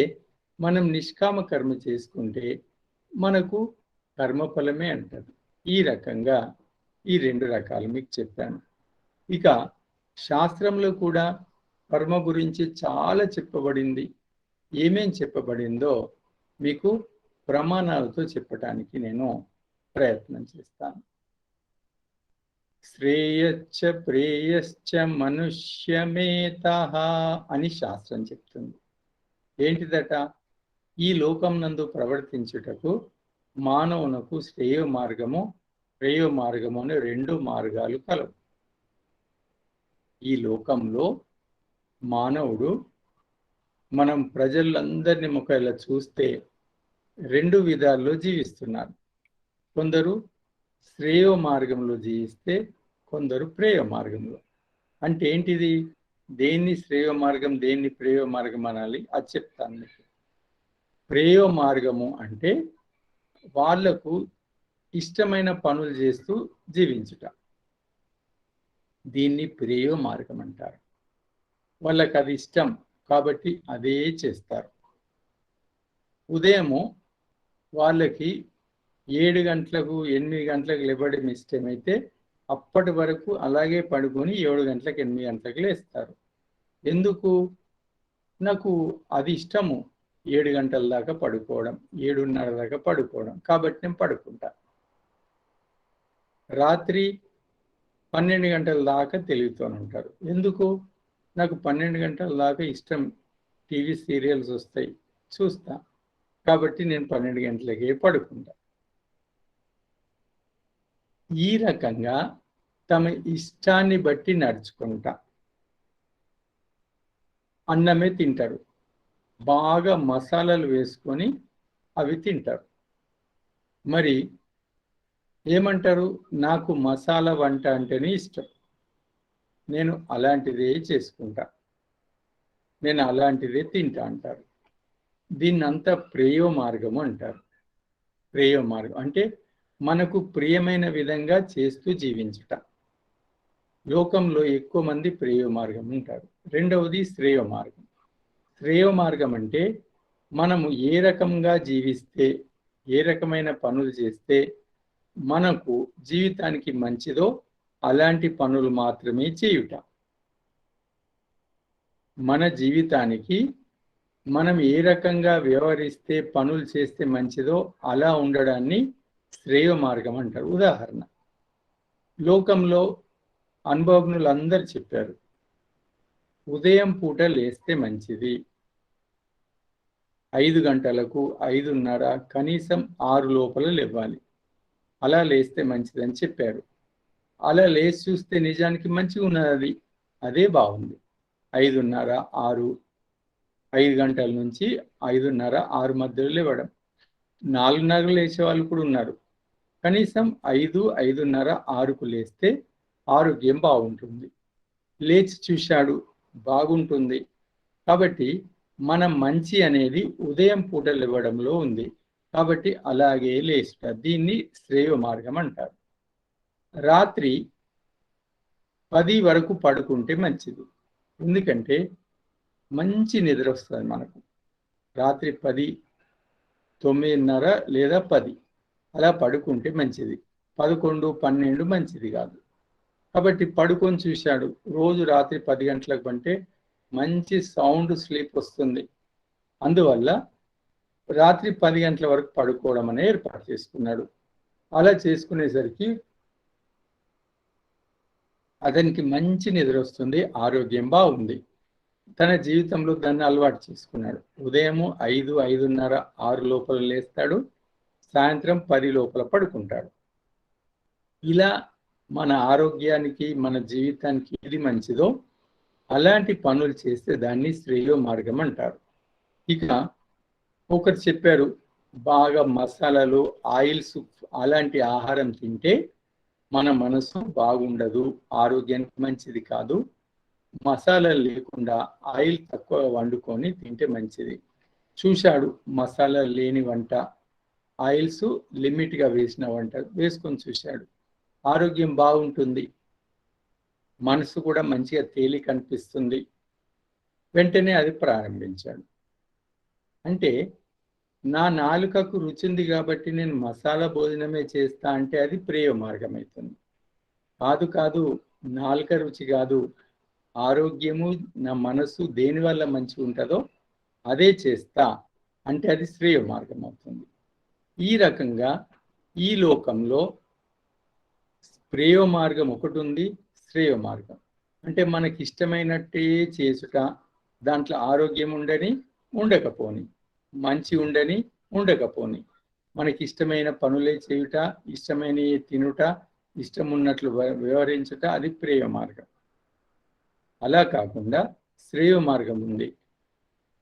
Speaker 1: మనం నిష్కామ కర్మ చేసుకుంటే మనకు కర్మఫలమే అంటది. ఈ రకంగా ఈ 2 రకాలు మీకు చెప్పాను. ఇక శాస్త్రంలో కూడా కర్మ గురించి చాలా చెప్పబడింది. ఏమేం చెప్పబడిందో మీకు ప్రమాణాలతో చెప్పడానికి నేను ప్రయత్నం చేస్తాను. శ్రేయశ్చ ప్రేయశ్చ మనుష్యమేతః అని శాస్త్రం చెప్తుంది. ఏంటిదట? ఈ లోకం నందు ప్రవర్తించుటకు మానవునకు శ్రేయో మార్గము, ప్రేయో మార్గము అనే 2 మార్గాలు కలవు. ఈ లోకంలో మానవుడు మనం ప్రజలందరినీ ఒకవేళ చూస్తే 2 విధాల్లో జీవిస్తున్నారు. కొందరు శ్రేయో మార్గంలో జీవిస్తే కొందరు ప్రేయో మార్గంలో. అంటే ఏంటిది? దేన్ని శ్రేయో మార్గం, దేన్ని ప్రేయో మార్గం అనాలి? అది చెప్తాను మీకు. ప్రేయో మార్గము అంటే వాళ్లకు ఇష్టమైన పనులు చేస్తూ జీవించుట. దీన్ని ప్రేయో మార్గం అంటారు. వాళ్ళకి అది ఇష్టం కాబట్టి అదే చేస్తారు. ఉదయము వాళ్ళకి 7 గంటలకు 8 గంటలకు లేవడం ఇష్టమైతే అప్పటి వరకు అలాగే పడుకొని 7 గంటలకు 8 గంటలకు లేస్తారు. ఎందుకు? నాకు అది ఇష్టము 7 గంటల దాకా పడుకోవడం, 7:30 దాకా పడుకోవడం, కాబట్టి నేను పడుకుంటా. రాత్రి 12 గంటల దాకా తెలివితోనే ఉంటారు. ఎందుకు? నాకు 12 గంటల దాకా ఇష్టం, టీవీ సీరియల్స్ వస్తాయి చూస్తా, కాబట్టి నేను 12 గంటలకే పడుకుంటా. ఈ రకంగా తమ ఇష్టాన్ని బట్టి నడుచుకుంటా. అన్నమే తింటారు, బాగా మసాలాలు వేసుకొని అవి తింటారు. మరి ఏమంటారు? నాకు మసాలా వంట అంటేనే ఇష్టం, నేను అలాంటిదే చేసుకుంటా, నేను అలాంటిదే తింటా అంటారు. దీన్నంతా ప్రేయో మార్గము అంటారు. ప్రేయో మార్గం అంటే మనకు ప్రియమైన విధంగా చేస్తూ జీవించుట. లోకంలో ఎక్కువ మంది ప్రేయో మార్గం ఉంటారు. రెండవది శ్రేయో మార్గం. శ్రేయో మార్గం అంటే మనము ఏ రకంగా జీవిస్తే, ఏ రకమైన పనులు చేస్తే మనకు జీవితానికి మంచిదో అలాంటి పనులు మాత్రమే చేయుట. మన జీవితానికి మనం ఏ రకంగా వ్యవహరిస్తే, పనులు చేస్తే మంచిదో అలా ఉండడాన్ని శ్రేయో మార్గం అంటారు. ఉదాహరణ, లోకంలో అనుభవజ్ఞులు అందరు చెప్పారు, ఉదయం పూట లేస్తే మంచిది, 5 గంటలకు 5:30 కనీసం 6 లోపల లేవాలి, అలా లేస్తే మంచిదని చెప్పారు. అలా లేచి చూస్తే నిజానికి మంచిగా ఉన్నది, అదే బాగుంది. 5:30, 6, 5 గంటల నుంచి 5:30, 6 మధ్యలో లేవడం. 4:30 లేచే వాళ్ళు కూడా ఉన్నారు. కనీసం 5, 5:30, 6కు లేస్తే ఆరోగ్యం బాగుంటుంది. లేచి చూశాడు, బాగుంటుంది. కాబట్టి మన మంచి అనేది ఉదయం పూట లేవడంలో ఉంది. కాబట్టి అలాగే లేచుట, దీన్ని శ్రేయో మార్గం అంటారు. రాత్రి 10 వరకు పడుకుంటే మంచిది. ఎందుకంటే మంచి నిద్ర వస్తుంది మనకు. రాత్రి 10, 9:30 లేదా 10 అలా పడుకుంటే మంచిది. 11, 12 మంచిది కాదు. కాబట్టి పడుకొని చూశాడు, రోజు రాత్రి 10 గంటలకు అంటే మంచి సౌండ్ స్లీప్ వస్తుంది. అందువల్ల రాత్రి 10 గంటల వరకు పడుకోవడం అనే ఏర్పాటు చేసుకున్నాడు. అలా చేసుకునేసరికి అతనికి మంచి నిద్ర వస్తుంది, ఆరోగ్యం బాగుంది. తన జీవితంలో దాన్ని అలవాటు చేసుకున్నాడు. ఉదయము 5, 5:30, 6 లోపల లేస్తాడు, సాయంత్రం 10 లోపల పడుకుంటాడు. ఇలా మన ఆరోగ్యానికి మన జీవితానికి ఏది మంచిదో అలాంటి పనులు చేస్తే దాన్ని శ్రేయో మార్గం అంటారు. ఇక ఒకరు చెప్పారు, బాగా మసాలాలు ఆయిల్స్ అలాంటి ఆహారం తింటే మన మనసు బాగుండదు, ఆరోగ్యానికి మంచిది కాదు, మసాలాలు లేకుండా ఆయిల్ తక్కువ వండుకొని తింటే మంచిది. చూశాడు మసాలా లేని వంట, ఆయిల్స్ లిమిట్గా వేసిన వంట వేసుకొని చూశాడు, ఆరోగ్యం బాగుంటుంది, మనసు కూడా మంచిగా తేలిక అనిపిస్తుంది. వెంటనే అది ప్రారంభించాడు. అంటే నా నాలుకకు రుచింది కాబట్టి నేను మసాలా భోజనమే చేస్తా అంటే అది ప్రేయ మార్గం అవుతుంది. కాదు కాదు, నాలుక రుచి కాదు, ఆరోగ్యము నా మనసు దేనివల్ల మంచిగా ఉంటుందో అదే చేస్తా అంటే అది శ్రేయ మార్గం అవుతుంది. ఈ రకంగా ఈ లోకంలో ప్రేయ మార్గం ఒకటి ఉంది, శ్రేయ మార్గం అంటే మనకి ఇష్టమైనట్టే చేసుట, దాంట్లో ఆరోగ్యం ఉండని ఉండకపోని, మంచి ఉండని ఉండకపోని, మనకి ఇష్టమైన పనులే చేయుట, ఇష్టమైన తినుట, ఇష్టం ఉన్నట్లు వ్యవహరించుట అది ప్రేయ మార్గం. అలా కాకుండా శ్రేయ మార్గం ఉంది.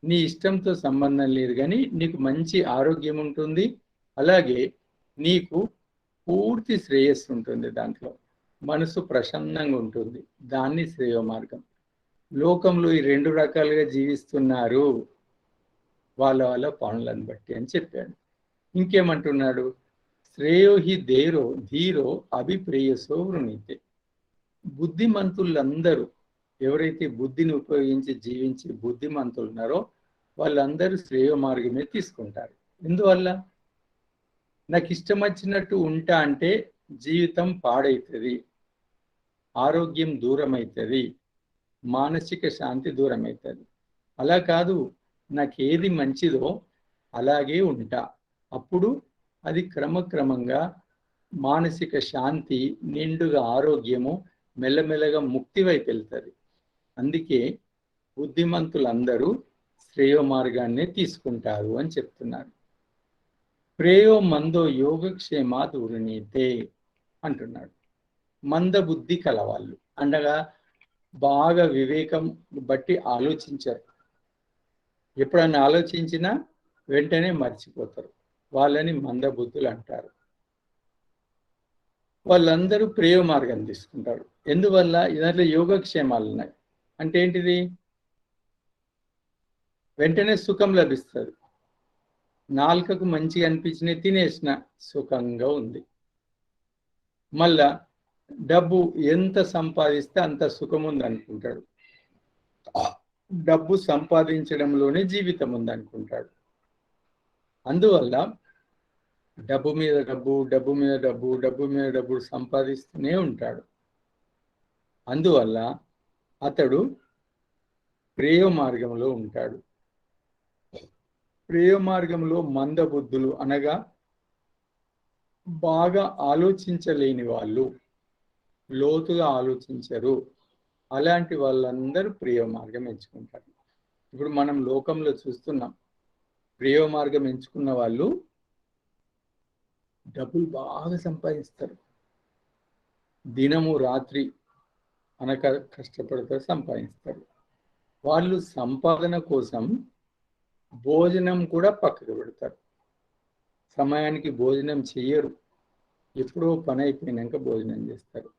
Speaker 1: నీ ఇష్టంతో సంబంధం లేదు, కానీ నీకు మంచి ఆరోగ్యం ఉంటుంది, అలాగే నీకు పూర్తి శ్రేయస్సు ఉంటుంది, దాంట్లో మనసు ప్రసన్నంగా ఉంటుంది, దాన్ని శ్రేయ మార్గం. లోకంలో ఈ 2 రకాలుగా జీవిస్తున్నారు వాళ్ళ వాళ్ళ పనులను బట్టి అని చెప్పాడు. ఇంకేమంటున్నాడు, శ్రేయో హి ధీరో అభిప్రేయసో వృణీతే. బుద్ధిమంతులందరూ ఎవరైతే బుద్ధిని ఉపయోగించి జీవించి బుద్ధిమంతులు ఉన్నారో వాళ్ళందరూ శ్రేయ మార్గమే తీసుకుంటారు. ఎందువల్ల, నాకు ఇష్టం వచ్చినట్టు ఉంటా అంటే జీవితం పాడవుతుంది, ఆరోగ్యం దూరం అవుతుంది, మానసిక శాంతి దూరం అవుతుంది. అలా కాదు, నాకు ఏది మంచిదో అలాగే ఉంటా, అప్పుడు అది క్రమక్రమంగా మానసిక శాంతి, నిండుగా ఆరోగ్యము, మెల్లమెల్లగా ముక్తి వైపు వెళ్తుంది. అందుకే బుద్ధిమంతులందరూ శ్రేయ మార్గాన్ని తీసుకుంటారు అని చెప్తున్నారు. ప్రేయో మందో యోగక్షేమా దుర్నీతే అంటున్నాడు. మంద బుద్ధి కలవాళ్ళు అనగా బాగా వివేకం బట్టి ఆలోచించరు, ఎప్పుడన్నా ఆలోచించినా వెంటనే మర్చిపోతారు, వాళ్ళని మందబుద్ధులు అంటారు. వాళ్ళందరూ ప్రేయ మార్గం తీసుకుంటారు. ఎందువల్ల, దాంట్లో యోగక్షేమాలు ఉన్నాయి. అంటే ఏంటిది, వెంటనే సుఖం లభిస్తుంది, నాలుకకు మంచిగా అనిపించిన తినేసిన సుఖంగా ఉంది. మళ్ళా డబ్బు ఎంత సంపాదిస్తే అంత సుఖం ఉంది అనుకుంటాడు, డబ్బు సంపాదించడంలోనే జీవితం ఉంది అనుకుంటాడు. అందువల్ల డబ్బు మీద డబ్బు, డబ్బు మీద డబ్బు, డబ్బు మీద డబ్బు సంపాదిస్తూనే ఉంటాడు. అందువల్ల అతడు ప్రేయ మార్గంలో ఉంటాడు. ప్రేయ మార్గంలో మందబుద్ధులు అనగా బాగా ఆలోచించలేని వాళ్ళు, లోతుగా ఆలోచించరు, అలాంటి వాళ్ళందరూ ప్రేయ మార్గం ఎంచుకుంటారు. ఇప్పుడు మనం లోకంలో చూస్తున్నాం, ప్రేయ మార్గం ఎంచుకున్న వాళ్ళు డబ్బులు బాగా సంపాదిస్తారు, దినము రాత్రి అనక కష్టపడతారు, సంపాదిస్తారు. వాళ్ళు సంపాదన కోసం భోజనం కూడా పక్కకు పెడతారు, సమయానికి భోజనం చెయ్యరు, ఎప్పుడో పని అయిపోయినాక భోజనం చేస్తారు.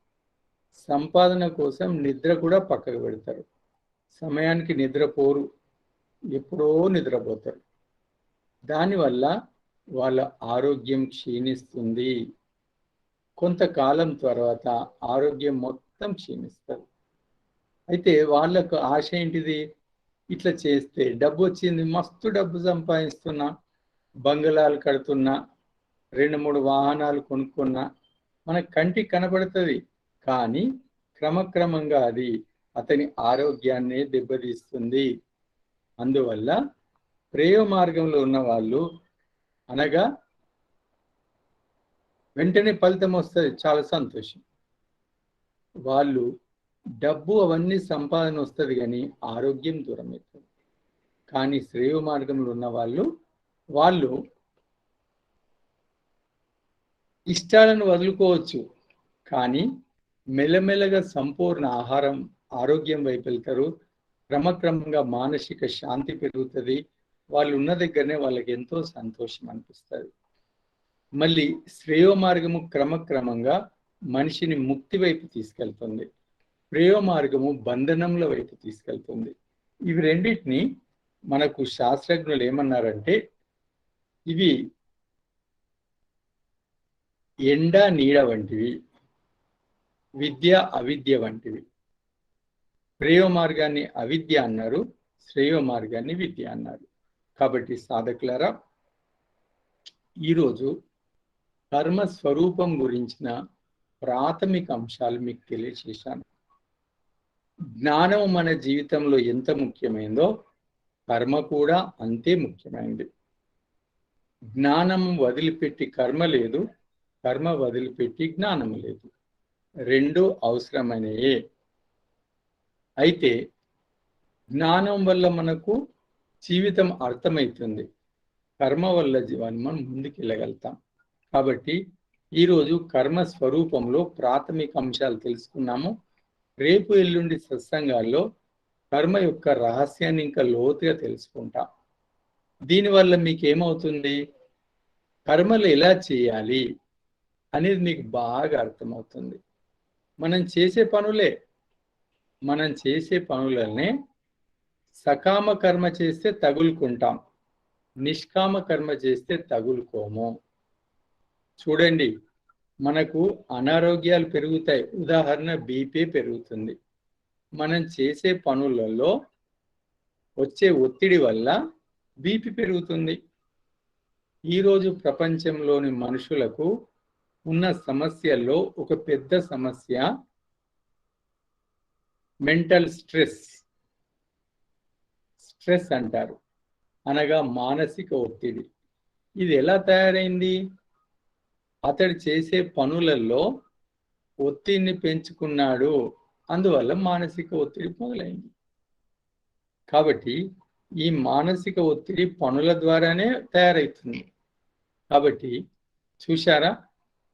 Speaker 1: సంపాదన కోసం నిద్ర కూడా పక్కకు పెడతారు, సమయానికి నిద్రపోరు, ఎప్పుడో నిద్రపోతారు. దానివల్ల వాళ్ళ ఆరోగ్యం క్షీణిస్తుంది, కొంతకాలం తర్వాత ఆరోగ్యం మొత్తం క్షీణిస్తుంది. అయితే వాళ్ళకు ఆశ ఏంటిది, ఇట్లా చేస్తే డబ్బు వచ్చింది, మస్తు డబ్బు సంపాదిస్తున్నా, బంగళాలు కడుతున్నా, 2-3 వాహనాలు కొనుక్కున్నా, మన కంటికి కనబడుతుంది, కానీ క్రమక్రమంగా అది అతని ఆరోగ్యాన్ని దెబ్బతీస్తుంది. అందువల్ల ప్రేయ మార్గంలో ఉన్న వాళ్ళు అనగా వెంటనే ఫలితం వస్తుంది, చాలా సంతోషం. వాళ్ళు డబ్బు అవన్నీ సంపాదన వస్తుంది, కానీ ఆరోగ్యం దూరం అవుతుంది. కానీ శ్రేయ మార్గంలో ఉన్న వాళ్ళు ఇష్టాలను వదులుకోవచ్చు, కానీ మెల్లమెల్లగా సంపూర్ణ ఆరోగ్యం వైపు వెళ్తారు. క్రమక్రమంగా మానసిక శాంతి పెరుగుతుంది. వాళ్ళు ఉన్న దగ్గరనే వాళ్ళకి ఎంతో సంతోషం అనిపిస్తుంది. మళ్ళీ శ్రేయో మార్గము క్రమక్రమంగా మనిషిని ముక్తి వైపు తీసుకెళ్తుంది. ప్రేయో మార్గము బంధనముల వైపు తీసుకెళ్తుంది. ఇవి రెండింటిని మనకు శాస్త్రజ్ఞులు ఏమన్నారంటే, ఇవి ఎండ నీడ వంటివి, విద్య అవిద్య వంటివి. ప్రేయో మార్గాన్ని అవిద్య అన్నారు, శ్రేయో మార్గాన్ని విద్య అన్నారు. కాబట్టి సాధకులారా, ఈరోజు కర్మ స్వరూపం గురించిన ప్రాథమిక అంశాలు మీకు తెలియజేశాను. జ్ఞానం మన జీవితంలో ఎంత ముఖ్యమైందో కర్మ కూడా అంతే ముఖ్యమైనది. జ్ఞానం వదిలిపెట్టి కర్మ లేదు, కర్మ వదిలిపెట్టి జ్ఞానం లేదు. రెండు అవసరమైనయే. అయితే జ్ఞానం వల్ల మనకు జీవితం అర్థమవుతుంది, కర్మ వల్ల జీవాన్ని మనం ముందుకు వెళ్ళగలుగుతాం. కాబట్టి ఈరోజు కర్మ స్వరూపంలో ప్రాథమిక అంశాలు తెలుసుకున్నాము. రేపు ఎల్లుండి సత్సంగాల్లో కర్మ యొక్క రహస్యాన్ని ఇంకా లోతుగా తెలుసుకుంటాం. దీనివల్ల మీకు ఏమవుతుంది, కర్మలు ఎలా చేయాలి అనేది మీకు బాగా అర్థమవుతుంది. మనం చేసే పనులనే సకామ కర్మ చేస్తే తగులుకుంటాం, నిష్కామ కర్మ చేస్తే తగులుకోము. చూడండి, మనకు అనారోగ్యాలు పెరుగుతాయి. ఉదాహరణ, బీపీ పెరుగుతుంది. మనం చేసే పనులలో వచ్చే ఒత్తిడి వల్ల బీపీ పెరుగుతుంది. ఈరోజు ప్రపంచంలోని మనుషులకు ఉన్న సమస్యల్లో ఒక పెద్ద సమస్య మెంటల్ స్ట్రెస్ అంటారు, అనగా మానసిక ఒత్తిడి. ఇది ఎలా తయారైంది? అతడు చేసే పనులలో ఒత్తిడిని పెంచుకున్నాడు, అందువల్ల మానసిక ఒత్తిడి మొదలైంది. కాబట్టి ఈ మానసిక ఒత్తిడి పనుల ద్వారానే తయారవుతుంది. కాబట్టి చూశారా,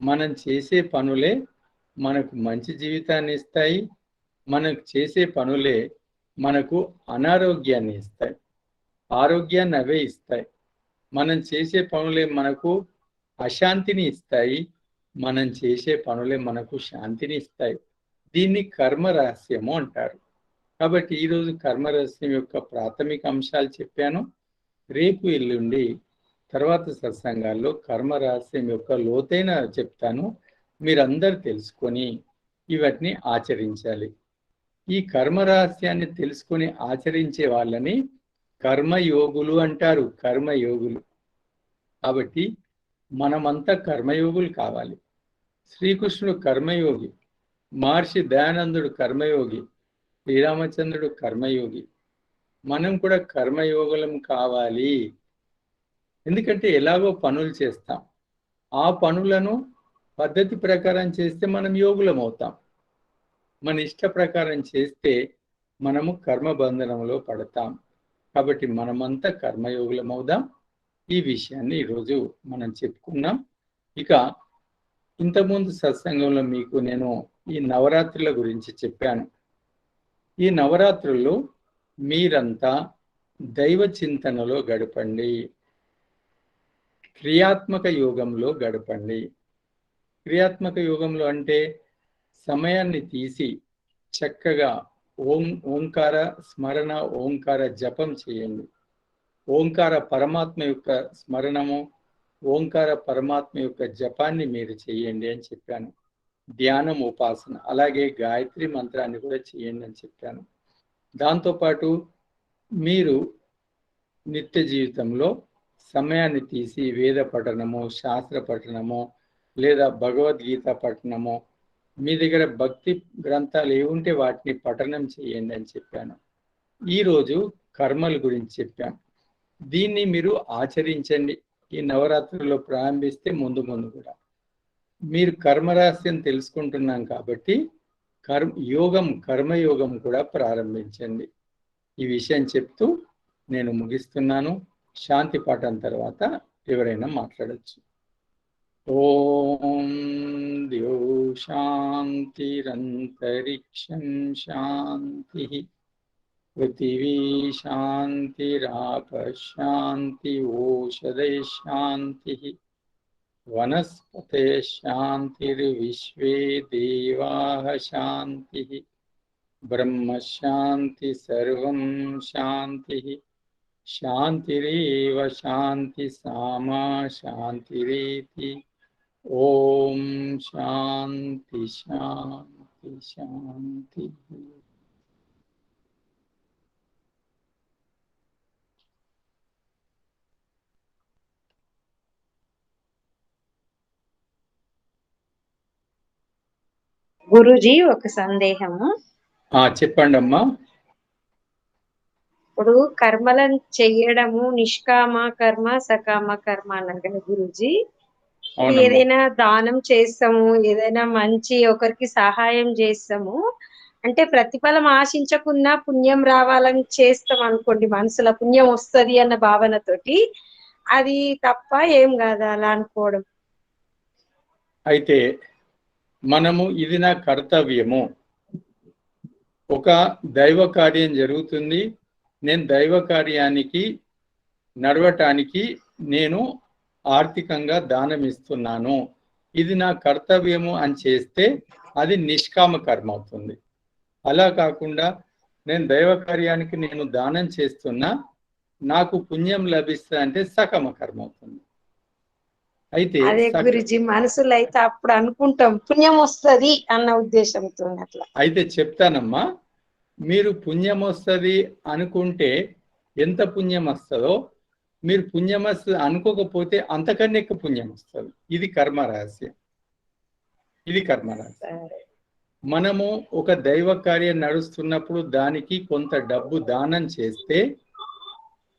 Speaker 1: మనం చేసే పనులే మనకు మంచి జీవితాన్ని ఇస్తాయి, మనకు చేసే పనులే మనకు అనారోగ్యాన్ని ఇస్తాయి, ఆరోగ్యాన్ని అవే ఇస్తాయి. మనం చేసే పనులే మనకు అశాంతిని ఇస్తాయి, మనం చేసే పనులే మనకు శాంతిని ఇస్తాయి. దీన్ని కర్మ రహస్యము అంటారు. కాబట్టి ఈరోజు కర్మ రహస్యం యొక్క ప్రాథమిక అంశాలు చెప్పాను. రేపు ఎల్లుండి తర్వాత సత్సంగాల్లో కర్మ రహస్యం యొక్క లోతైన చెప్తాను. మీరందరూ తెలుసుకొని ఇవన్నీ ఆచరించాలి. ఈ కర్మ రహస్యాన్ని తెలుసుకొని ఆచరించే వాళ్ళని కర్మయోగులు అంటారు. కర్మయోగులు. కాబట్టి మనమంతా కర్మయోగులు కావాలి. శ్రీకృష్ణుడు కర్మయోగి, మహర్షి దయానందుడు కర్మయోగి, శ్రీరామచంద్రుడు కర్మయోగి. మనం కూడా కర్మయోగులం కావాలి. ఎందుకంటే ఎలాగో పనులు చేస్తాం, ఆ పనులను పద్ధతి ప్రకారం చేస్తే మనం యోగులం అవుతాం. మన ఇష్ట ప్రకారం చేస్తే మనము కర్మబంధనంలో పడతాం. కాబట్టి మనమంతా కర్మయోగులం అవుదాం. ఈ విషయాన్ని ఈరోజు మనం చెప్పుకున్నాం. ఇక ఇంతకుముందు సత్సంగంలో మీకు నేను ఈ నవరాత్రుల గురించి చెప్పాను. ఈ నవరాత్రుల్లో మీరంతా దైవ చింతనలో గడపండి, క్రియాత్మక యోగంలో గడపండి. క్రియాత్మక యోగంలో అంటే సమయాన్ని తీసి చక్కగా ఓంకార స్మరణ, ఓంకార జపం చేయండి. ఓంకార పరమాత్మ యొక్క స్మరణము, ఓంకార పరమాత్మ యొక్క జపాన్ని మీరు చేయండి అని చెప్పాను. ధ్యానం, ఉపాసన, అలాగే గాయత్రి మంత్రాన్ని కూడా చేయండి అని చెప్పాను. దాంతోపాటు మీరు నిత్య జీవితంలో సమయాన్ని తీసి వేద పఠనము, శాస్త్ర పఠనము, లేదా భగవద్గీత పఠనము, మీ దగ్గర భక్తి గ్రంథాలు ఏముంటే వాటిని పఠనం చేయండి అని చెప్పాను. ఈరోజు కర్మల గురించి చెప్పాను. దీన్ని మీరు ఆచరించండి. ఈ నవరాత్రుల్లో ప్రారంభిస్తే ముందు కూడా మీరు కర్మరహస్యం తెలుసుకుంటున్నాం కాబట్టి కర్మయోగం కూడా ప్రారంభించండి. ఈ విషయం చెప్తూ నేను ముగిస్తున్నాను. శాంతి పాఠం తర్వాత ఎవరైనా మాట్లాడచ్చు. ఓం ద్యౌ శాంతిరంతరిక్షం శాంతి పృథివీ శాంతిరాప శాంతి ఓషధయ శాంతి వనస్పతే శాంతిర్విశ్వే దేవాః శాంతి బ్రహ్మ శాంతి సర్వం శాంతి శాంతిరేవ శాంతి సామా శాంతిరేతి. ఓం శాంతి శాంతి శాంతి.
Speaker 2: గురూజీ, ఒక సందేహము.
Speaker 1: చెప్పండి అమ్మా.
Speaker 2: ఇప్పుడు కర్మలను చెయ్యడము నిష్కామ కర్మ సకామ కర్మ అన్నారు కదా గురూజీ. ఏదైనా దానం చేస్తాము, ఏదైనా మంచి ఒకరికి సహాయం చేస్తాము అంటే ప్రతిఫలం ఆశించకుండా పుణ్యం రావాలని చేస్తాం అనుకోండి, మనసులో పుణ్యం వస్తుంది అన్న భావనతోటి, అది తప్ప ఏం కాదు అలా అనుకోవడం?
Speaker 1: అయితే మనము ఇది నా కర్తవ్యము, ఒక దైవ కార్యం జరుగుతుంది, నేను దైవ కార్యానికి నడవటానికి నేను ఆర్థికంగా దానం ఇస్తున్నాను, ఇది నా కర్తవ్యము అని చేస్తే అది నిష్కామ కర్మ అవుతుంది. అలా కాకుండా నేను దైవ కార్యానికి నేను దానం చేస్తున్నా నాకు పుణ్యం లభిస్తుంది అంటే సకామ కర్మ అవుతుంది. అయితే
Speaker 2: అదే గురుజీ, మనసులో అయితే అప్పుడు అనుకుంటాం పుణ్యం వస్తుంది అన్న ఉద్దేశంతో అట్లా.
Speaker 1: అయితే చెప్తానమ్మా, మీరు పుణ్యం వస్తుంది అనుకుంటే ఎంత పుణ్యం వస్తుందో, మీరు పుణ్యం వస్తుంది అనుకోకపోతే అంతకన్నా ఎక్కువ పుణ్యం వస్తుంది. ఇది కర్మ రహస్యం, ఇది కర్మ రహస్యం. మనము ఒక దైవ కార్యం నడుస్తున్నప్పుడు దానికి కొంత డబ్బు దానం చేస్తే,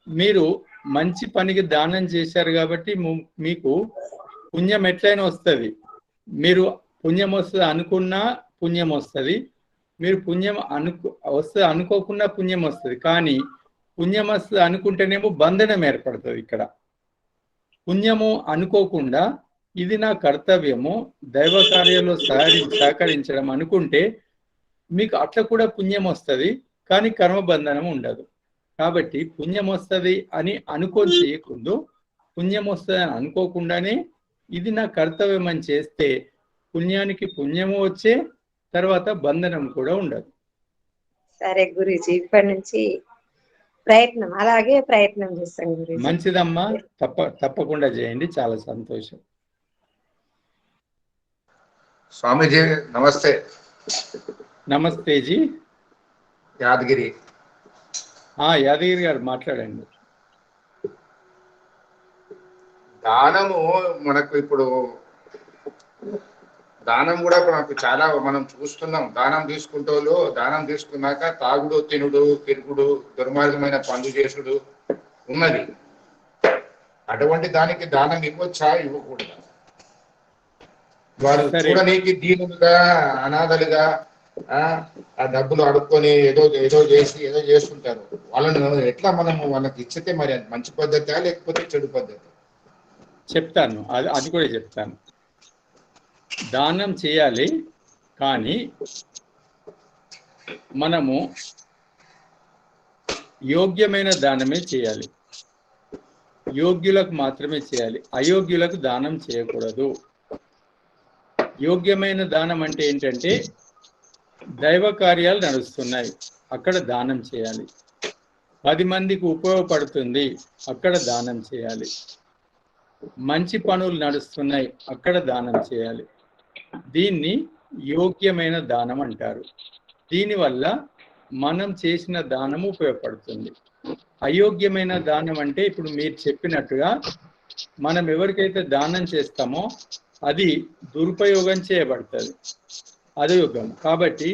Speaker 1: మీరు మంచి పనికి దానం చేశారు కాబట్టి మీకు పుణ్యం ఎట్లయినా వస్తుంది. మీరు పుణ్యం వస్తుంది అనుకున్నా పుణ్యం వస్తుంది, మీరు పుణ్యం వస్తుంది అనుకోకుండా పుణ్యం వస్తుంది. కానీ పుణ్యం వస్తుంది అనుకుంటేనేమో బంధనం ఏర్పడుతుంది. ఇక్కడ పుణ్యము అనుకోకుండా ఇది నా కర్తవ్యము, దైవ కార్యంలో సహకరించడం అనుకుంటే మీకు అట్లా కూడా పుణ్యం వస్తుంది, కానీ కర్మబంధనం ఉండదు. కాబట్టి పుణ్యం వస్తుంది అని అనుకొని చేయకుండా, పుణ్యం వస్తుంది అని అనుకోకుండానే ఇది నా కర్తవ్యం అని చేస్తే పుణ్యానికి పుణ్యము వచ్చే తర్వాత బంధనం కూడా ఉండదు.
Speaker 2: సరే గురూజీ, ఇప్పటి నుంచి ప్రయత్నం అలాగే ప్రయత్నం చేస్తాం గురూజీ.
Speaker 1: మంచిదమ్మా, తప్పకుండా చేయండి. చాలా సంతోషం.
Speaker 3: స్వామీజీ నమస్తే.
Speaker 1: నమస్తే జీ.
Speaker 3: యాదగిరి.
Speaker 1: యాదగిరి గారు మాట్లాడండి.
Speaker 3: దానము మనకు ఇప్పుడు దానం కూడా మనకు చాలా మనం చూస్తున్నాం. దానం తీసుకుంటూ దానం తీసుకున్నాక తాగుడు, తినుడు, తిరుగుడు, దుర్మార్గమైన పనులు చేసుడు ఉన్నది. అటువంటి దానికి దానం ఇవ్వచ్చా, ఇవ్వకూడదా? వారు చూడనీకి దీనులుగా, అనాథలుగా ఆ డబ్బులు అడుక్కొని ఏదో చేస్తుంటారు. వాళ్ళని ఎట్లా మనము వాళ్ళకి ఇచ్చితే మరి అది మంచి పద్ధతి లేకపోతే చెడు పద్ధతి?
Speaker 1: చెప్తాను, అది కూడా చెప్తాను. దానం చేయాలి, కానీ మనము యోగ్యమైన దానమే చేయాలి. యోగ్యులకు మాత్రమే చేయాలి, అయోగ్యులకు దానం చేయకూడదు. యోగ్యమైన దానం అంటే ఏంటంటే దైవ కార్యాలు నడుస్తున్నాయి, అక్కడ దానం చేయాలి. 10 మందికి ఉపయోగపడుతుంది, అక్కడ దానం చేయాలి. మంచి పనులు నడుస్తున్నాయి, అక్కడ దానం చేయాలి. దీన్ని యోగ్యమైన దానం అంటారు. దీనివల్ల మనం చేసిన దానం ఉపయోగపడుతుంది. అయోగ్యమైన దానం అంటే ఇప్పుడు మీరు చెప్పినట్టుగా మనం ఎవరికైతే దానం చేస్తామో అది దురుపయోగం చేయబడుతుంది, అయోగ్యం. కాబట్టి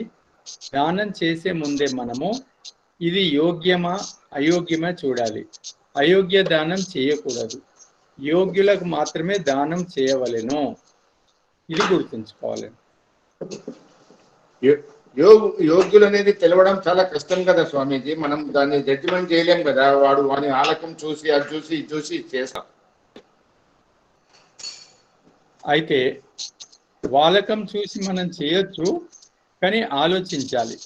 Speaker 1: దానం చేసే ముందే మనము ఇది యోగ్యమా అయోగ్యమా చూడాలి. అయోగ్య దానం చేయకూడదు, యోగ్యులకు మాత్రమే దానం చేయవలెను. ఇది గుర్తుంచుకోవాలి.
Speaker 3: యోగ్యులు అనేది తెలవడం చాలా కష్టం కదా స్వామీజీ. మనం దాన్ని జడ్జిమెంట్ చేయలేం కదా. వాని ఆలకం చూసి అది చూసి ఇది చూసి చేస్తాం.
Speaker 1: అయితే వాలకం చూసి మనం చేయొచ్చు, కానీ ఆలోచించాలి.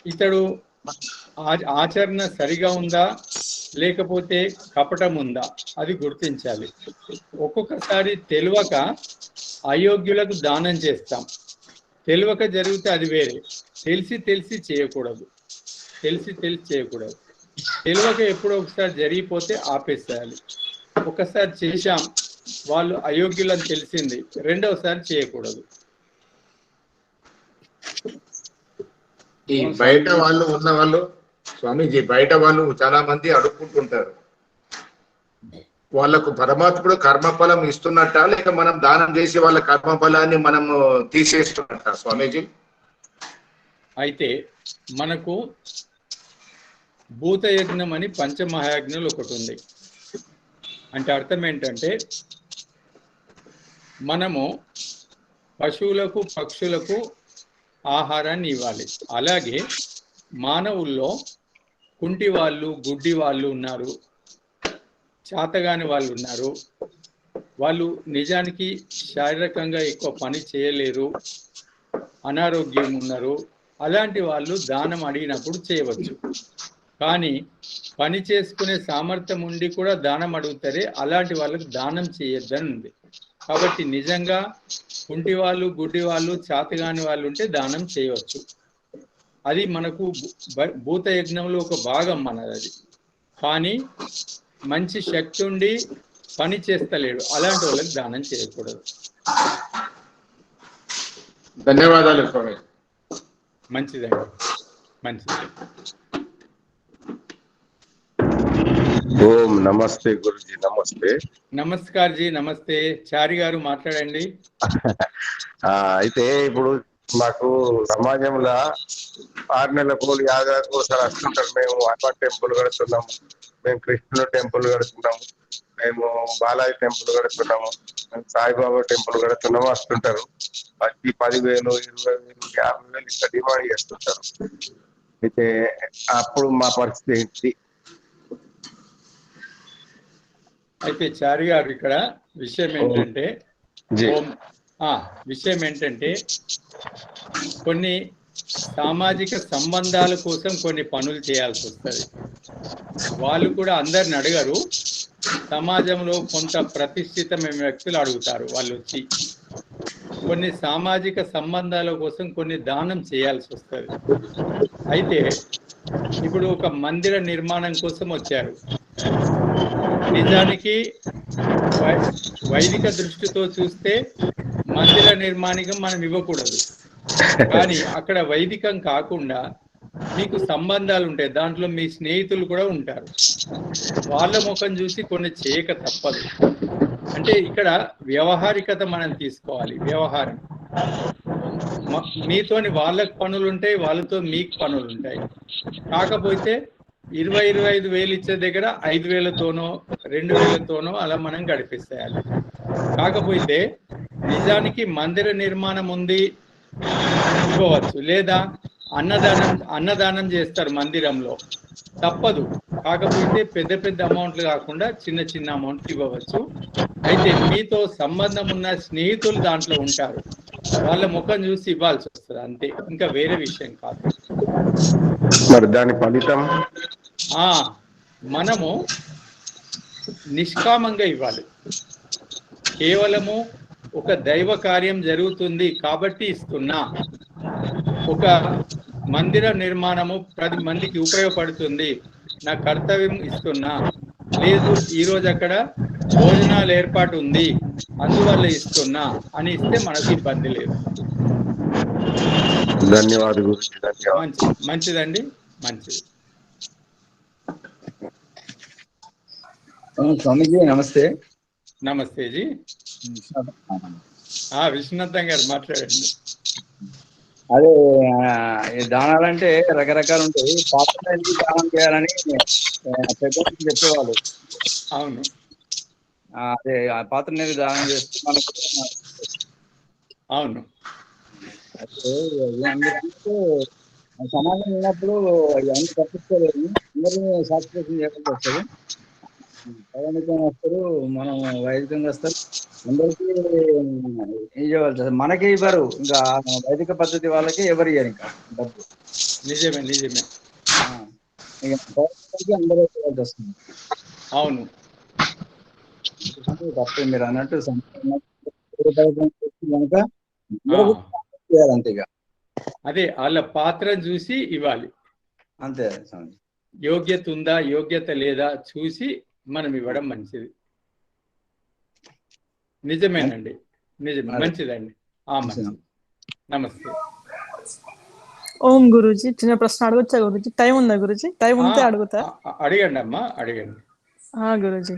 Speaker 1: ఇతడు ఆచరణ సరిగా ఉందా లేకపోతే కపటం ఉందా అది గుర్తించాలి. ఒక్కొక్కసారి తెలియక అయోగ్యులకు దానం చేస్తాం. తెలియక జరిగితే అది వేరే. తెలిసి చేయకూడదు. తెలిసి చేయకూడదు. తెలియక ఎప్పుడో ఒకసారి జరిగిపోతే ఆపేసేయాలి. ఒకసారి చేశాం, వాళ్ళు అయోగ్యులని తెలిసింది, రెండవసారి చేయకూడదు.
Speaker 3: ఈ బయట వాళ్ళు ఉన్న వాళ్ళు స్వామీజీ, బయట వాళ్ళు చాలా మంది అడుక్కుంటుంటారు. వాళ్ళకు పరమాత్ముడు కర్మఫలం ఇస్తున్నట్ట, లేక మనం దానం చేసి వాళ్ళ కర్మఫలాన్ని మనం తీసేస్తున్నట్ట స్వామీజీ?
Speaker 1: అయితే మనకు భూతయజ్ఞం అని పంచమహాయజ్ఞాలు ఒకటి ఉంది. అంటే అర్థం ఏంటంటే, మనము పశువులకు పక్షులకు ఆహారాన్ని ఇవ్వాలి. అలాగే మానవుల్లో కుంటి వాళ్ళు, గుడ్డి వాళ్ళు ఉన్నారు, చేతగాని వాళ్ళు ఉన్నారు. వాళ్ళు నిజానికి శారీరకంగా ఎక్కువ పని చేయలేరు, అనారోగ్యం ఉన్నారు. అలాంటి వాళ్ళు దానం అడిగినప్పుడు చేయవచ్చు. కానీ పని చేసుకునే సామర్థ్యం ఉండి కూడా దానం అడుగుతారే, అలాంటి వాళ్ళకు దానం చేయొద్దని ఉంది. కాబట్టి నిజంగా కుంటి వాళ్ళు, గుడ్డి వాళ్ళు, చేతగాని వాళ్ళు ఉంటే దానం చేయవచ్చు. అది మనకు భూత యజ్ఞంలో ఒక భాగం మనది. అది కానీ మంచి శక్తి ఉండి పని చేస్తలేడు, అలాంటి వాళ్ళకి దానం చేయకూడదు.
Speaker 3: ధన్యవాదాలు స్వామి.
Speaker 1: మంచిదండి, మంచిది.
Speaker 4: ఓం నమస్తే గురుజీ. నమస్తే.
Speaker 1: నమస్కార్ జీ. నమస్తే. చారి గారు మాట్లాడండి.
Speaker 4: అయితే ఇప్పుడు మాకు సమాజంలో 6 నెలలకు యాదాకు ఒకసారి వస్తుంటారు. మేము హనుమాన్ టెంపుల్ కడుతున్నాము, మేము కృష్ణుడు టెంపుల్ కడుతున్నాము, మేము బాలాజీ టెంపుల్ కడుతున్నాము, మేము సాయిబాబా టెంపుల్ కడుతున్నాము వస్తుంటారు. వచ్చి 10,000, 20,000, 50,000 ఇట్లా డిమాండ్ చేస్తుంటారు. అయితే అప్పుడు మా పరిస్థితి ఏంటి?
Speaker 1: అయితే చారి గారు, ఇక్కడ విషయం ఏంటంటే కొన్ని సామాజిక సంబంధాల కోసం కొన్ని పనులు చేయాల్సి వస్తుంది. వాళ్ళు కూడా అందరిని అడగరు. సమాజంలో కొంత ప్రతిష్ఠితమైన వ్యక్తులు అడుగుతారు. వాళ్ళు వచ్చి కొన్ని సామాజిక సంబంధాల కోసం కొన్ని దానం చేయాల్సి వస్తుంది. అయితే ఇప్పుడు ఒక మందిర నిర్మాణం కోసం వచ్చారు. నిజానికి వైదిక దృష్టితో చూస్తే మందిర నిర్మాణం మనం ఇవ్వకూడదు. కానీ అక్కడ వైదికం కాకుండా మీకు సంబంధాలు ఉంటాయి, దాంట్లో మీ స్నేహితులు కూడా ఉంటారు. వాళ్ళ ముఖం చూసి కొన్ని చేయక తప్పదు. అంటే ఇక్కడ వ్యవహారికత మనం తీసుకోవాలి. వ్యవహారం, మీతోని వాళ్ళకి పనులు ఉంటాయి, వాళ్ళతో మీకు పనులు ఉంటాయి. కాకపోతే 20,000-25,000 ఇచ్చే దగ్గర 5,000తోనో 2,000తోనో అలా మనం గడిపిస్తేయాలి. కాకపోతే నిజానికి మందిర నిర్మాణం ఉంది, ఇవ్వవచ్చు. లేదా అన్నదానం చేస్తారు మందిరంలో, తప్పదు. కాకపోతే పెద్ద పెద్ద అమౌంట్లు కాకుండా చిన్న చిన్న అమౌంట్లు ఇవ్వవచ్చు. అయితే మీతో సంబంధం ఉన్న స్నేహితులు దాంట్లో ఉంటారు, వాళ్ళ ముఖం చూసి ఇవ్వాల్సి వస్తుంది, అంతే. ఇంకా వేరే విషయం కాదు.
Speaker 4: మరి దాని ఫలితం
Speaker 1: మనము నిష్కామంగా ఇవ్వాలి. కేవలము ఒక దైవ కార్యం జరుగుతుంది కాబట్టి ఇస్తున్నా, ఒక మందిర నిర్మాణము 10 మందికి ఉపయోగపడుతుంది, నా కర్తవ్యం ఇస్తున్నా, లేదు ఈరోజు అక్కడ భోజనాలు ఏర్పాటు ఉంది అందువల్ల ఇస్తున్నా అని ఇస్తే మనకు ఇబ్బంది లేదు.
Speaker 4: ధన్యవాదాలు.
Speaker 1: మంచిదండి, మంచిది.
Speaker 5: స్వామీజీ నమస్తే.
Speaker 1: నమస్తే జీ. విశ్వనాథం గారు మాట్లాడండి.
Speaker 5: అదే దానాలంటే రకరకాలు ఉంటాయి. పాత్రకి దానం చేయాలని పెద్దలు చెప్పేవాళ్ళు.
Speaker 1: అవును.
Speaker 5: అదే పాత్ర అనేది దానం చేస్తే మనకు
Speaker 1: అవును.
Speaker 5: అయితే సమాజం ఉన్నప్పుడు అవన్నీ తప్పించుకోలేదు, అందరినీ సాటిస్ఫాక్షన్ చేయాల్సి వస్తుంది. పౌరాణికంగా వస్తారు, మనం వైదికంగా వస్తారు. అందరికీ ఇవ్వాలి, మనకే ఇవ్వరు, ఇంకా వైదిక పద్ధతి వాళ్ళకి ఎవరు ఇయ్యరు ఇంకా డబ్బు.
Speaker 1: నిజమే నిజమే.
Speaker 5: అందరూ ఇవ్వాల్సి వస్తుంది.
Speaker 1: అవును,
Speaker 5: తప్పే మీరు అన్నట్టు కనుక అంతే ఇక.
Speaker 1: అదే వాళ్ళ పాత్రను చూసి ఇవ్వాలి.
Speaker 5: అంతే,
Speaker 1: యోగ్యత ఉందా యోగ్యత లేదా చూసి మనం ఇవ్వడం మంచిది. నిజమేనండి, నిజమే, మంచిదండి. మంచిది. నమస్తే.
Speaker 6: ఓం గురూజీ, చిన్న ప్రశ్న అడగొచ్చా గురూజీ? టైం ఉందా గురూజీ? టైం ఉంటే అడుగుతా.
Speaker 1: అడగండి అమ్మా, అడగండి.
Speaker 6: గురూజీ,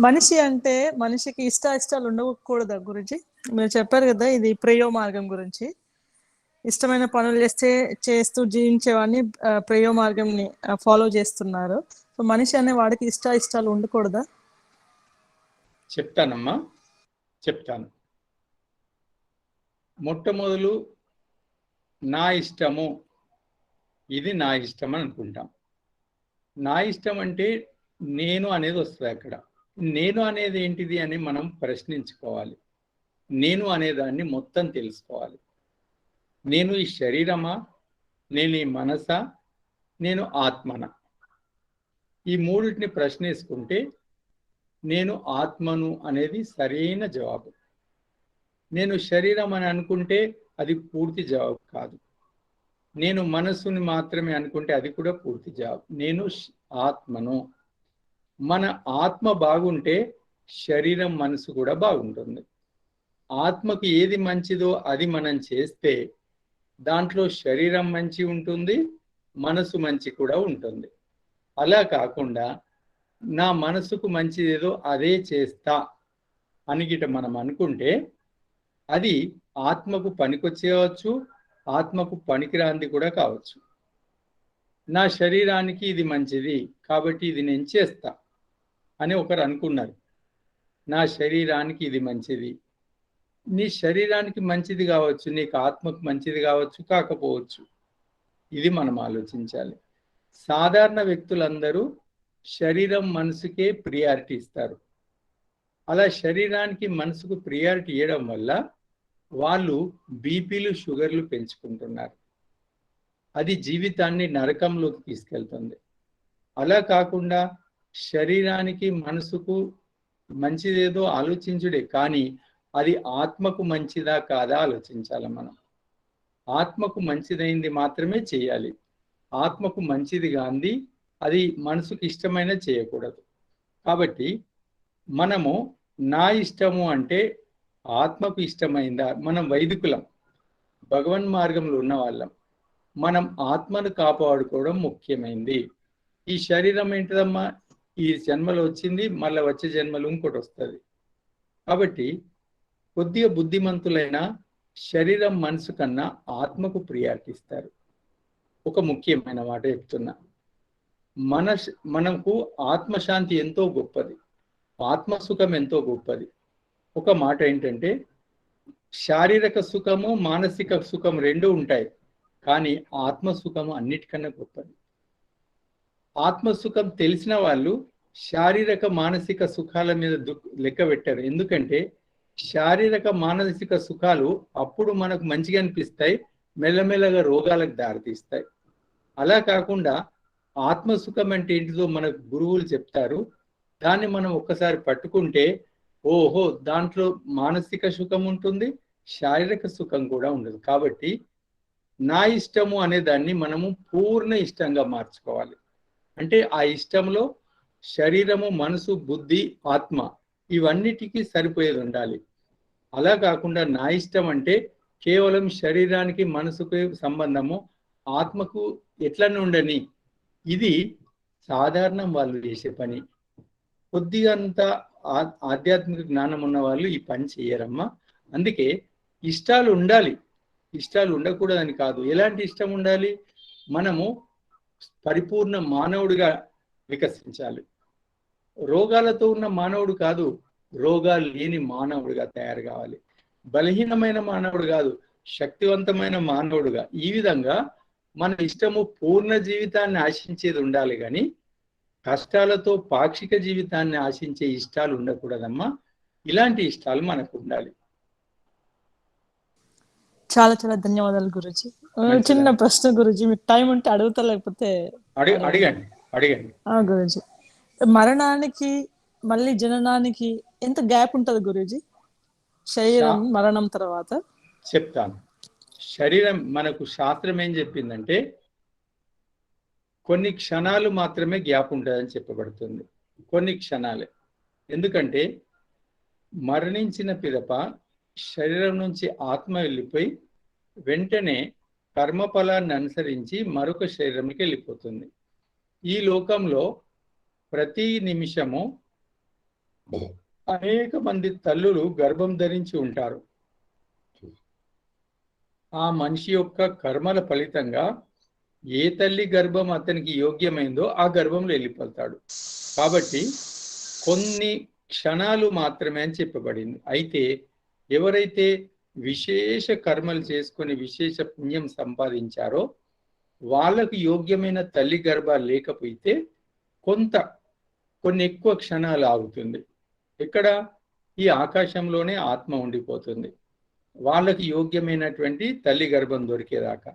Speaker 6: మనిషి అంటే మనిషికి ఇష్టాలు ఉండకూడదా గురూజీ? మీరు చెప్పారు కదా ఇది ప్రేయో మార్గం గురించి. ఇష్టమైన పనులు చేస్తూ జీవించేవాడిని ప్రేయో మార్గంని ఫాలో చేస్తున్నారు. సో మనిషి అనే వాడికి ఇష్టాలు ఉండకూడదా?
Speaker 1: చెప్తానమ్మా, చెప్తాను. మొట్టమొదలు నా ఇష్టము, ఇది నా ఇష్టం అని అనుకుంటాం. నా ఇష్టం అంటే నేను అనేది వస్తుంది అక్కడ. నేను అనేది ఏంటిది అని మనం ప్రశ్నించుకోవాలి. నేను అనేదాన్ని మొత్తం తెలుసుకోవాలి. నేను ఈ శరీరమా, నేను ఈ మనసా, నేను ఆత్మనా? ఈ మూడింటిని ప్రశ్నించుకుంటే నేను ఆత్మను అనేది సరైన జవాబు. నేను శరీరం అని అనుకుంటే అది పూర్తి జవాబు కాదు. నేను మనస్సుని మాత్రమే అనుకుంటే అది కూడా పూర్తి జవాబు. నేను ఆత్మను. మన ఆత్మ బాగుంటే శరీరం మనసు కూడా బాగుంటుంది. ఆత్మకు ఏది మంచిదో అది మనం చేస్తే దాంట్లో శరీరం మంచి ఉంటుంది, మనసు మంచి కూడా ఉంటుంది. అలా కాకుండా నా మనసుకు మంచిదేదో అదే చేస్తా అని గిట మనం అనుకుంటే అది ఆత్మకు పనికొచ్చేవచ్చు, ఆత్మకు పనికిరాంది కూడా కావచ్చు. నా శరీరానికి ఇది మంచిది కాబట్టి ఇది నేను చేస్తా అని ఒకరు అనుకున్నారు. నా శరీరానికి ఇది మంచిది. నీ శరీరానికి మంచిది కావచ్చు, నీకు ఆత్మకు మంచిది కావచ్చు, కాకపోవచ్చు. ఇది మనం ఆలోచించాలి. సాధారణ వ్యక్తులందరూ శరీరం మనసుకే ప్రియారిటీ ఇస్తారు. అలా శరీరానికి మనసుకు ప్రియారిటీ ఇవ్వడం వల్ల వాళ్ళు బీపీలు షుగర్లు పెంచుకుంటున్నారు. అది జీవితాన్ని నరకంలోకి తీసుకెళ్తుంది. అలా కాకుండా శరీరానికి మనసుకు మంచిదేదో ఆలోచించుడే, కానీ అది ఆత్మకు మంచిదా కాదా ఆలోచించాలి. మనం ఆత్మకు మంచిదైంది మాత్రమే చేయాలి. ఆత్మకు మంచిది కాంది అది మనసుకు ఇష్టమైన చేయకూడదు. కాబట్టి మనము నా ఇష్టము అంటే ఆత్మకు ఇష్టమైందా? మనం వైదికులం, భగవన్ మార్గంలో ఉన్న వాళ్ళం. మనం ఆత్మను కాపాడుకోవడం ముఖ్యమైంది. ఈ శరీరం ఏంటిదమ్మా, ఈ జన్మలో వచ్చింది, మళ్ళీ వచ్చే జన్మలో ఇంకోటి వస్తుంది. కాబట్టి కొద్దిగా బుద్ధిమంతులైన శరీరం మనసు కన్నా ఆత్మకు ప్రియారిటీ ఇస్తారు. ఒక ముఖ్యమైన మాట చెప్తున్నా, మనకు ఆత్మశాంతి ఎంతో గొప్పది, ఆత్మసుఖం ఎంతో గొప్పది. ఒక మాట ఏంటంటే శారీరక సుఖము మానసిక సుఖం రెండు ఉంటాయి, కానీ ఆత్మసుఖము అన్నిటికన్నా గొప్పది. ఆత్మసుఖం తెలిసిన వాళ్ళు శారీరక మానసిక సుఖాల మీద లెక్క పెట్టారు. ఎందుకంటే శారీరక మానసిక సుఖాలు అప్పుడు మనకు మంచిగా అనిపిస్తాయి, మెల్లమెల్లగా రోగాలకు దారితీస్తాయి. అలా కాకుండా ఆత్మసుఖం అంటే ఏంటిదో మనకు గురువులు చెప్తారు. దాన్ని మనం ఒక్కసారి పట్టుకుంటే ఓహో, దాంట్లో మానసిక సుఖం ఉంటుంది, శారీరక సుఖం కూడా ఉండదు. కాబట్టి నా ఇష్టము అనే దాన్ని మనము పూర్ణ ఇష్టంగా మార్చుకోవాలి. అంటే ఆ ఇష్టంలో శరీరము, మనసు, బుద్ధి, ఆత్మ ఇవన్నిటికీ సరిపోయేది ఉండాలి. అలా కాకుండా నా ఇష్టం అంటే కేవలం శరీరానికి మనసుకు సంబంధము, ఆత్మకు ఎట్లనే ఉండని, ఇది సాధారణం వాళ్ళు చేసే పని. కొద్దిగా అంత ఆధ్యాత్మిక జ్ఞానం ఉన్న వాళ్ళు ఈ పని చేయరమ్మా. అందుకే ఇష్టాలు ఉండాలి, ఇష్టాలు ఉండకూడదని కాదు. ఎలాంటి ఇష్టం ఉండాలి? మనము పరిపూర్ణ మానవుడిగా వికసించాలి. రోగాలతో ఉన్న మానవుడు కాదు, రోగాలు లేని మానవుడిగా తయారు కావాలి. బలహీనమైన మానవుడు కాదు, శక్తివంతమైన మానవుడుగా. ఈ విధంగా మన ఇష్టము పూర్ణ జీవితాన్ని ఆశించేది ఉండాలి, కానీ కష్టాలతో పాక్షిక జీవితాన్ని ఆశించే ఇష్టాలు ఉండకూడదమ్మా. ఇలాంటి ఇష్టాలు మనకు ఉండాలి.
Speaker 6: చాలా చాలా ధన్యవాదాలు గురుజీ. చిన్న ప్రశ్న గురుజీ, మీకు టైం ఉంటే అడుగుతా, లేకపోతే
Speaker 1: అడగండి.
Speaker 6: గురుజీ, మరణానికి మళ్ళీ జననానికి ఎంత గ్యాప్ ఉంటది గురుజీ? శరీరం మరణం తర్వాత
Speaker 1: చెప్తాను. శరీరం మనకు శాస్త్రం ఏం చెప్పిందంటే కొన్ని క్షణాలు మాత్రమే గ్యాప్ ఉంటుందని చెప్పబడుతుంది. కొన్ని క్షణాలే. ఎందుకంటే మరణించిన పిదప శరీరం నుంచి ఆత్మ వెళ్ళిపోయి వెంటనే కర్మఫలాన్ని అనుసరించి మరొక శరీరంకి వెళ్ళిపోతుంది. ఈ లోకంలో ప్రతి నిమిషము అనేక మంది తల్లులు గర్భం ధరించి ఉంటారు. ఆ మనిషి యొక్క కర్మల ఫలితంగా ఏ తల్లి గర్భం అతనికి యోగ్యమైందో ఆ గర్భంలో వెళ్ళిపోతాడు. కాబట్టి కొన్ని క్షణాలు మాత్రమే అని చెప్పబడింది. అయితే ఎవరైతే విశేష కర్మలు చేసుకొని విశేష పుణ్యం సంపాదించారో వాళ్ళకు యోగ్యమైన తల్లి గర్భాలు లేకపోతే కొన్ని ఎక్కువ క్షణాలు ఆగుతుంది. ఇక్కడ ఈ ఆకాశంలోనే ఆత్మ ఉండిపోతుంది వాళ్ళకి యోగ్యమైనటువంటి తల్లి గర్భం దొరికేదాకా.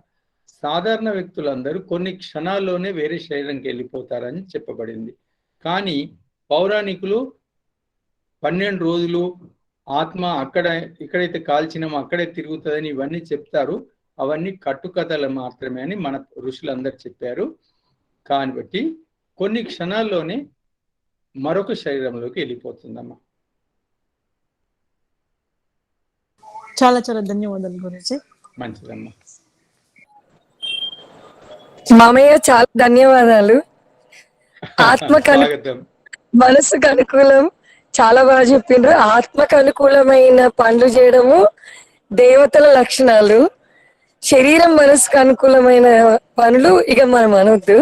Speaker 1: సాధారణ వ్యక్తులందరూ కొన్ని క్షణాల్లోనే వేరే శరీరంకి వెళ్ళిపోతారని చెప్పబడింది. కానీ పౌరాణికులు 12 రోజులు ఆత్మ ఎక్కడైతే కాల్చినామో అక్కడే తిరుగుతుందని ఇవన్నీ చెప్తారు. అవన్నీ కట్టుకథలు మాత్రమే అని మన ఋషులందరూ చెప్పారు. కాబట్టి కొన్ని క్షణాల్లోనే మరొక శరీరంలోకి వెళ్ళిపోతుందమ్మా.
Speaker 6: చాలా చాలా ధన్యవాదాలు గురుజీ.
Speaker 1: మంచిదమ్మా.
Speaker 7: మామయ్య చాలా ధన్యవాదాలు.
Speaker 1: స్వాగతం.
Speaker 7: మనసుకు అనుకూలం చాలా బాగా చెప్పిండ్రు. ఆత్మకు అనుకూలమైన పనులు చేయడము దేవతల లక్షణాలు, శరీరం మనసుకు అనుకూలమైన పనులు ఇక మనం అనొద్దు.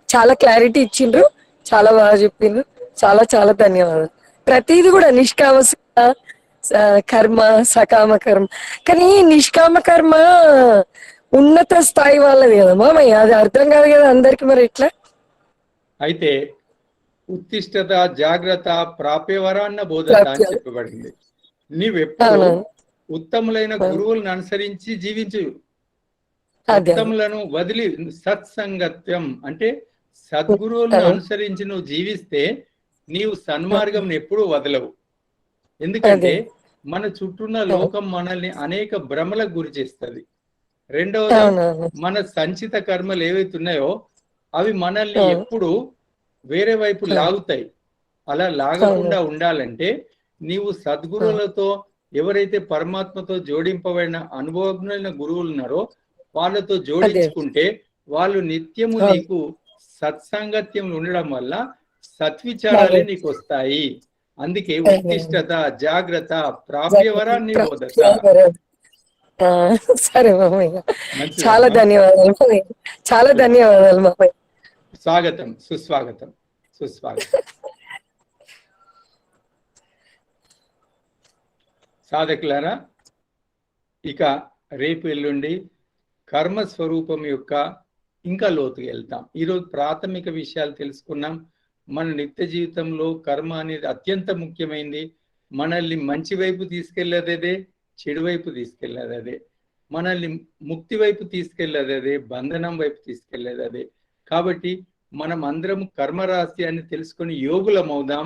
Speaker 7: చాలా క్లారిటీ ఇచ్చిండ్రు, చాలా బాగా చెప్పిండ్రు. చాలా చాలా ధన్యవాదాలు. ప్రతిది కూడా నిష్కామ కర్మ, సకామ కర్మ. కానీ నిష్కామ కర్మ ఉన్నత స్థాయి వాళ్ళది కదా మామయ్య, అది అర్థం కాదు కదా అందరికి. మరి ఎట్లా?
Speaker 1: అయితే ఉత్తిష్టత, జాగ్రత్త, ప్రాప్యవరాన్న బోధత అని చెప్పబడింది. నీవెప్పుడు ఉత్తములైన గురువులను అనుసరించి జీవించు, ఉత్తములను వదిలి సత్సంగత్యం అంటే సద్గురువులను అనుసరించి నువ్వు జీవిస్తే నీవు సన్మార్గం ఎప్పుడూ వదలవు. ఎందుకంటే మన చుట్టూన్న లోకం మనల్ని అనేక భ్రమలకు గురి చేస్తుంది. రెండవది, మన సంచిత కర్మలు ఏవైతే ఉన్నాయో అవి మనల్ని ఎప్పుడు వేరే వైపు లాగుతాయి. అలా లాగకుండా ఉండాలంటే నీవు సద్గురువులతో, ఎవరైతే పరమాత్మతో జోడింపబడిన అనుభవజ్ఞులైన గురువులు ఉన్నారో వాళ్ళతో జోడించుకుంటే వాళ్ళు నిత్యము నీకు సత్సాంగత్యం ఉండడం వల్ల సత్విచారాలే నీకు వస్తాయి. అందుకే ఉత్తిష్టత, జాగ్రత్త, ప్రాప్యవరాన్ని బోధత.
Speaker 7: సరే మామయ్య, చాలా ధన్యవాదాలు. చాలా ధన్యవాదాలు మామయ్య.
Speaker 1: స్వాగతం, సుస్వాగతం. సాధకులారా, ఇక రేపు ఎల్లుండి కర్మస్వరూపం యొక్క ఇంకా లోతుగా వెళ్తాం. ఈరోజు ప్రాథమిక విషయాలు తెలుసుకున్నాం. మన నిత్య జీవితంలో కర్మ అనేది అత్యంత ముఖ్యమైనది. మనల్ని మంచి వైపు తీసుకెళ్లేదే, చెడు వైపు తీసుకెళ్లేదే, మనల్ని ముక్తి వైపు తీసుకెళ్లేదే, బంధనం వైపు తీసుకెళ్లేదే. కాబట్టి మనం అందరం కర్మరాశి తెలుసుకొని యోగులమవుదాం.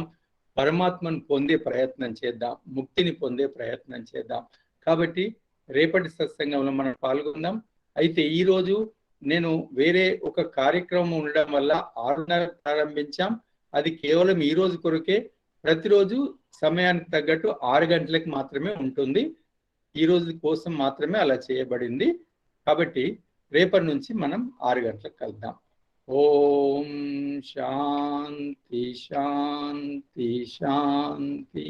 Speaker 1: పరమాత్మను పొందే ప్రయత్నం చేద్దాం, ముక్తిని పొందే ప్రయత్నం చేద్దాం. కాబట్టి రేపటి సత్సంగంలో మనం పాల్గొందాం. అయితే ఈరోజు నేను వేరే ఒక కార్యక్రమం ఉండడం వల్ల 6:30 ప్రారంభించాం. అది కేవలం ఈ రోజు కొరకే. ప్రతిరోజు సమయానికి తగ్గట్టు 6 గంటలకు మాత్రమే ఉంటుంది. ఈ రోజు కోసం మాత్రమే అలా చేయబడింది. కాబట్టి రేపటి నుంచి మనం 6 గంటలకు కలుద్దాం. ఓం శాంతి శాంతి శాంతి.